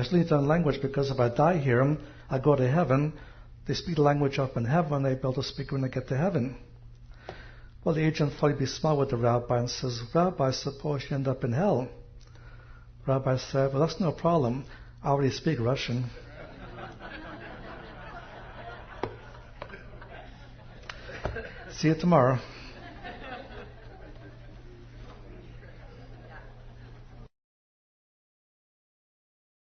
still need to learn language, because if I die here, I go to heaven. They speak the language up in heaven, they'll be able to speak when they get to heaven. Well, the agent thought he'd be smart with the rabbi and says, Rabbi, suppose you end up in hell. Rabbi said, well, that's no problem. I already speak Russian. See you tomorrow.